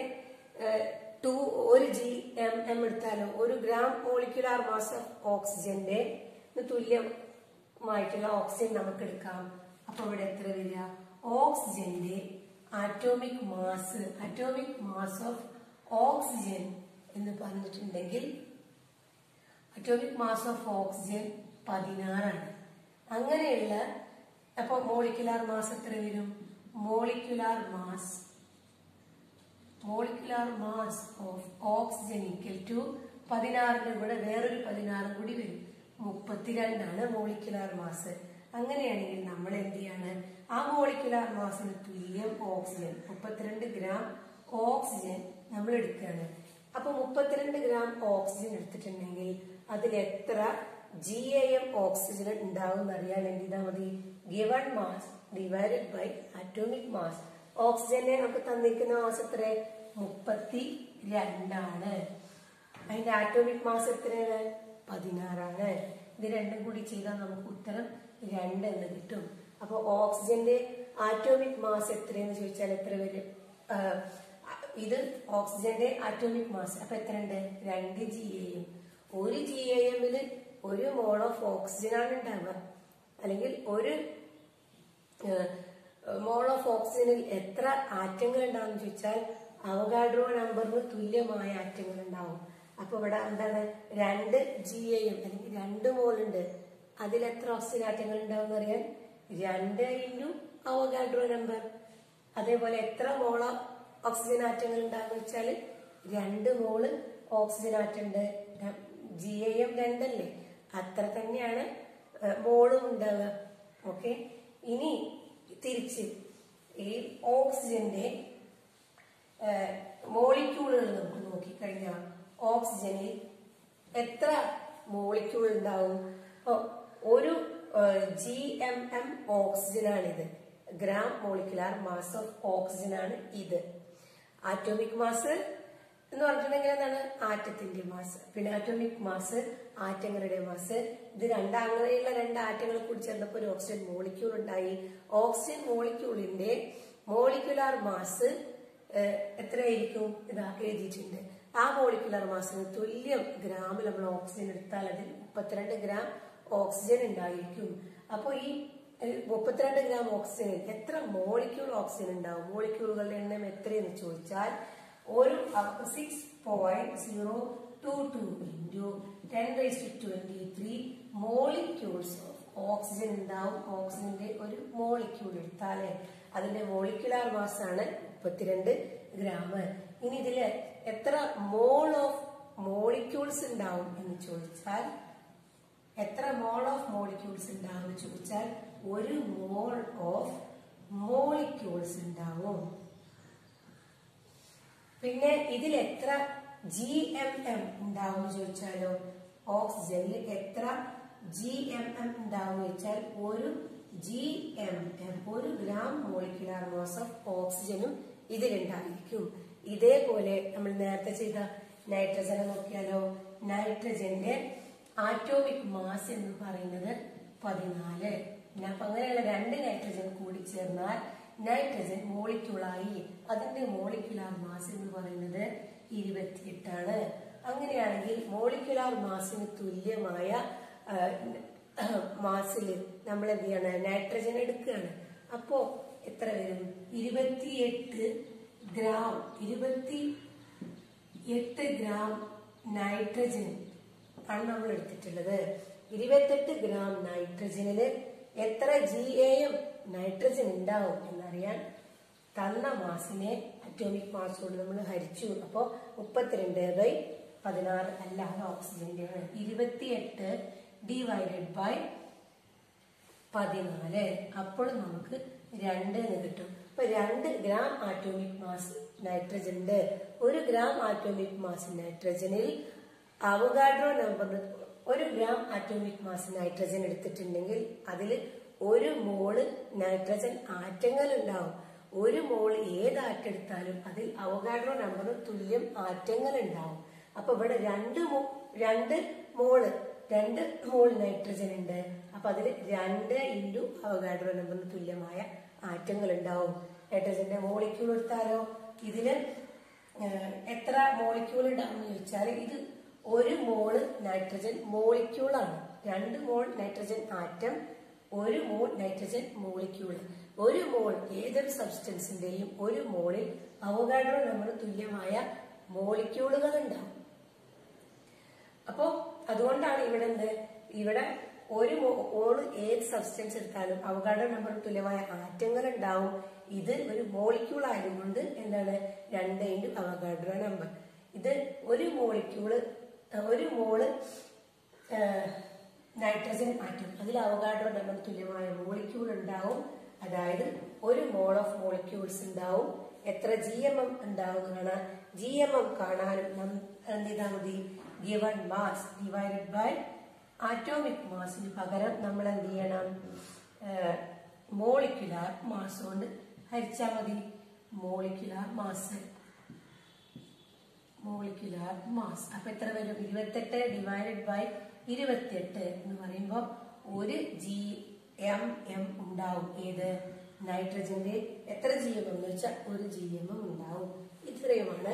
A: 1 GMM എടുത്താലോ 1 ഗ്രാം മോളിക്യുലാർ മാസ് ഓഫ് ഓക്സിജന്റെ തുല്യമായിട്ടുള്ള ഓക്സിജൻ നമുക്ക് എടുക്കാം. അപ്പൊ ഇവിടെ എത്ര വരിക? ഓക്സിജന്റെ ആറ്റോമിക് മാസ് ഓഫ് ഓക്സിജൻ എന്ന് പറഞ്ഞിട്ടുണ്ടെങ്കിൽ ആറ്റോമിക് മാസ് ഓഫ് ഓക്സിജൻ 16 ആണ്. അങ്ങനെയുള്ള അപ്പൊ മോളിക്യുലാർ മാസ് എത്ര വരും? Molecular mass of oxygen equal to 16 ഇവിടെ വേറൊരു 16 കൂടി വരും, 32 ആണ് മോളിക്യുലാർ മാസ്. അങ്ങനെയാണെങ്കിൽ നമ്മൾ എന്ത് ചെയ്യാണ്? ആ മോളിക്യുലാർ മാസിന് തുല്യം ഓക്സിജൻ 32 ഗ്രാം ഓക്സിജൻ നമ്മൾ എടുക്കുകയാണ്. അപ്പൊ 32 ഗ്രാം ഓക്സിജൻ എടുത്തിട്ടുണ്ടെങ്കിൽ അതിൽ എത്ര GAM ഓക്സിജൻ ഉണ്ടാവും എന്നറിയാൻ എന്ത് ചെയ്താൽ മതി? Given mass divided by atomic mass. ഓക്സിജനെ നമുക്ക് തന്നിരിക്കുന്ന മാസ് എത്ര? 32 ആണ്. അതിന്റെ ആറ്റോമിക് മാസ് എത്രയാണ്? 16 ആണ്. ഇത് രണ്ടും കൂടി ചെയ്താൽ നമുക്ക് ഉത്തരം 2 എന്ന് കിട്ടും. അപ്പൊ ഓക്സിജന്റെ ആറ്റോമിക് മാസ് എത്രയെന്ന് ചോദിച്ചാൽ എത്ര വരും? ഇത് ഓക്സിജന്റെ ആറ്റോമിക് മാസ്. അപ്പൊ എത്ര ഉണ്ട്? 2 GAM. ഒരു GAMല് 1 മോൾ ഓഫ് ഓക്സിജൻ ആണ് ഉണ്ടാവുക. അല്ലെങ്കിൽ 1 മോൾ ഓഫ് ഓക്സിജനിൽ എത്ര ആറ്റങ്ങൾ ഉണ്ടാവും ചോദിച്ചാൽ അവഗാഡ്രോ നമ്പറിന് തുല്യമായ ആറ്റങ്ങൾ ഉണ്ടാവും. അപ്പൊ ഇവിടെ എന്താണ്? 2 GAM അല്ലെങ്കിൽ 2 മോൾ ഉണ്ട്. അതിൽ എത്ര ഓക്സിജൻ ആറ്റങ്ങൾ ഉണ്ടാവും എന്നറിയാൻ 2 ഇൻറ്റു അവഗാഡ്രോ നമ്പർ. അതേപോലെ എത്ര മോൾ ഓക്സിജൻ ആറ്റങ്ങൾ ഉണ്ടാകുന്ന വെച്ചാൽ 2 മോള് ഓക്സിജൻ ആറ്റം ഉണ്ട്. GAM 2 അല്ലേ? അത്ര തന്നെയാണ് മോളും ഉണ്ടാവുക. ഓക്കെ. ഇനി തിരിച്ച് ഈ ഓക്സിജന്റെ മോളിക്യൂളുകൾ നമുക്ക് നോക്കിക്കഴിഞ്ഞാൽ ഓക്സിജനിൽ എത്ര മോളിക്യൂൾ ഉണ്ടാവും? ഒരു GMM ഓക്സിജൻ ആണിത്. Gram molecular mass of oxygen ആണ് ഇത്. ആറ്റോമിക് മാസ് എന്ന് പറഞ്ഞിട്ടുണ്ടെങ്കിൽ എന്താണ്? ആറ്റത്തിന്റെ മാസ്. പിന്നെ ആറ്റോമിക് മാസ് ആറ്റങ്ങളുടെ മാസ്. ഇത് അങ്ങനെയുള്ള 2 ആറ്റങ്ങൾ കൂടി ചേർന്നപ്പോൾ ഒരു ഓക്സിജൻ മോളിക്യൂൾ ഉണ്ടായി. ഓക്സിജൻ മോളിക്യൂളിന്റെ മോളിക്കുലാർ മാസ് എത്രയായിരിക്കും? ഇതാ എഴുതിയിട്ടുണ്ട്. ആ മോളിക്കുലാർ മാസിന് തുല്യം ഗ്രാമിൽ നമ്മൾ ഓക്സിജൻ എടുത്താൽ അതിൽ 32 ഗ്രാം ഓക്സിജൻ ഉണ്ടായിരിക്കും. അപ്പോൾ ഈ 32 ഗ്രാം ഓക്സിജനിൽ എത്ര മോളിക്യൂൾ ഓക്സിജൻ ഉണ്ടാവും? മോളിക്യൂളുകളുടെ എണ്ണം എത്രയെന്ന് ചോദിച്ചാൽ ഒരു 6.022 ഇൻറ്റു 10⁻23 മോളിക്യൂൾസ് ഓഫ് ഓക്സിജൻ ഉണ്ടാവും. ഓക്സിജന്റെ ഒരു മോളിക്യൂൾ എടുത്താല് അതിന്റെ മോളിക്കുലാർ മാസ് ആണ് 32 ഗ്രാം. ഇനി ഇതില് എത്ര മോൾ ഓഫ് മോളിക്യൂൾസ് ഉണ്ടാവും എന്ന് ചോദിച്ചാൽ എത്ര മോൾ ഓഫ് മോളിക്യൂൾസ് ഉണ്ടാവും എന്ന് ചോദിച്ചാൽ 1 മോൾ ഓഫ് മോളിക്യൂൾസ് ഉണ്ടാവും. പിന്നെ ഇതിൽ എത്ര GMM ഉണ്ടാവും എന്ന് ചോദിച്ചാലോ ഓക്സിജനിൽ എത്ര GMM ഉണ്ടാവും എന്ന് ചോദിച്ചാൽ 1 GMM 1 gram molecular mass of ഓക്സിജനും ഇതിലുണ്ടായിരിക്കും. ഇതേപോലെ നമ്മൾ നേരത്തെ ചെയ്ത നൈട്രജനെ നോക്കിയാലോ നൈട്രജന്റെ ആറ്റോമിക് മാസ് എന്ന് പറയുന്നത് 14. അപ്പൊ അങ്ങനെയുള്ള 2 നൈട്രജൻ കൂടി ചേർന്നാൽ നൈട്രജൻ മോളിക്യൂളായി. അതിന്റെ മോളിക്കുലാർ മാസ് എന്ന് പറയുന്നത് 28 ആണ്. അങ്ങനെയാണെങ്കിൽ മോളിക്കുലാർ മാസിന് തുല്യമായ മാസിൽ നമ്മൾ എന്ത് ചെയ്യണം, നൈട്രജൻ എടുക്കുകയാണ്. അപ്പോ എത്ര വരും? 28 ഗ്രാം നൈട്രജൻ ആണ് നമ്മൾ എടുത്തിട്ടുള്ളത്. 28 ഗ്രാം നൈട്രജനില് എത്ര GAM നൈട്രജൻ ഉണ്ടാവും എന്നറിയാൻ തന്ന മാസിനെ അറ്റോമിക് മാസ് കൊണ്ട് നമ്മൾ ഹരിച്ചു. അപ്പോ 32/16 അല്ലാതെ ഓക്സിജന്റെ 28 ഡിവൈഡഡ് ബൈ 14. അപ്പോൾ നമുക്ക് 2 എന്ന് കിട്ടും. അപ്പൊ 2 ഗ്രാം ആറ്റോമിക് മാസ് നൈട്രജൻ ഉണ്ട്. 1 ഗ്രാം ആറ്റോമിക് മാസ് നൈട്രജനിൽ Avogadro number 1 gram atomic mass nitrogen എടുത്തിട്ടുണ്ടെങ്കിൽ അതിൽ 1 മോള് നൈട്രജൻ ആറ്റങ്ങൾ ഉണ്ടാവും. 1 മോൾ ഏത് ആറ്റം എടുത്താലും അതിൽ അവഗാഡ്രോ നമ്പറിന് തുല്യം ആറ്റങ്ങൾ ഉണ്ടാവും. അപ്പൊ ഇവിടെ 2 മോൾ നൈട്രജൻ ഉണ്ട്. അപ്പൊ അതിൽ 2 ഇൻറ്റു അവഗാഡ്രോ നമ്പറിന് തുല്യമായ ആറ്റങ്ങൾ ഉണ്ടാവും. നൈട്രജന്റെ മോളിക്യൂൾ എടുത്താലോ ഇതില് എത്ര മോളിക്യൂൾ ഉണ്ടാവും എന്ന് ചോദിച്ചാൽ ഇത് 1 മോള് നൈട്രജൻ മോളിക്യൂളാണ്. 2 mole nitrogen atom, 1 mole nitrogen മോളിക്യൂള്. 1 മോൾ ഏതൊരു സബ്സ്റ്റൻസിന്റെയും 1 മോളിൽ അവഗാഡ്രോ നമ്പർ തുല്യമായ മോളിക്യൂളുകൾ ഉണ്ടാവും. അപ്പോ അതുകൊണ്ടാണ് ഇവിടെ 1 മോൾ ഏത് സബ്സ്റ്റൻസ് എടുത്താലും അവഗാഡ്രോ നമ്പർ തുല്യമായ ആറ്റങ്ങൾ ഉണ്ടാവും. ഇത് ഒരു മോളിക്യൂൾ ആയതുകൊണ്ട് എന്താണ് 2 ഇൻറ്റു അവഗാഡ്രോ നമ്പർ. ഇത് 1 മോള് നൈട്രജൻ ആറ്റം, അതിൽ അവഗാഡ്രോ നമ്പർ തുല്യമായ മോളിക്യൂൾ ഉണ്ടാവും. അതായത് 1 മോൾ ഓഫ് മോളിക്യൂൾസ് ഉണ്ടാവും. എത്ര GMM ഉണ്ടാവുന്നതാണ്. GMM കാണാനും എന്ത് ചെയ്താൽ മതി, given mass divided by atomic മാസിന് പകരം നമ്മൾ എന്ത് ചെയ്യണം, മോളിക്കുലാർ മാസ് കൊണ്ട് ഹരിച്ചാൽ മതി. മോളിക്കുലാർ മാസ് അപ്പൊ എത്ര വരും? 28 ഡിവൈഡഡ് ബൈ 28 എന്ന് പറയുമ്പോൾ 1 GMM ഉണ്ടാവും. ഏത് നൈട്രജന്റെ എത്ര GMM എന്ന് വെച്ചാൽ 1 GMM ഉണ്ടാവും. ഇത്രയുമാണ്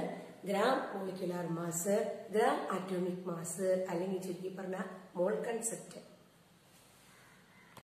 A: gram molecular mass, gram atomic mass, അല്ലെങ്കിൽ ചുരുക്കി പറഞ്ഞ മോൾ കൺസെപ്റ്റ്.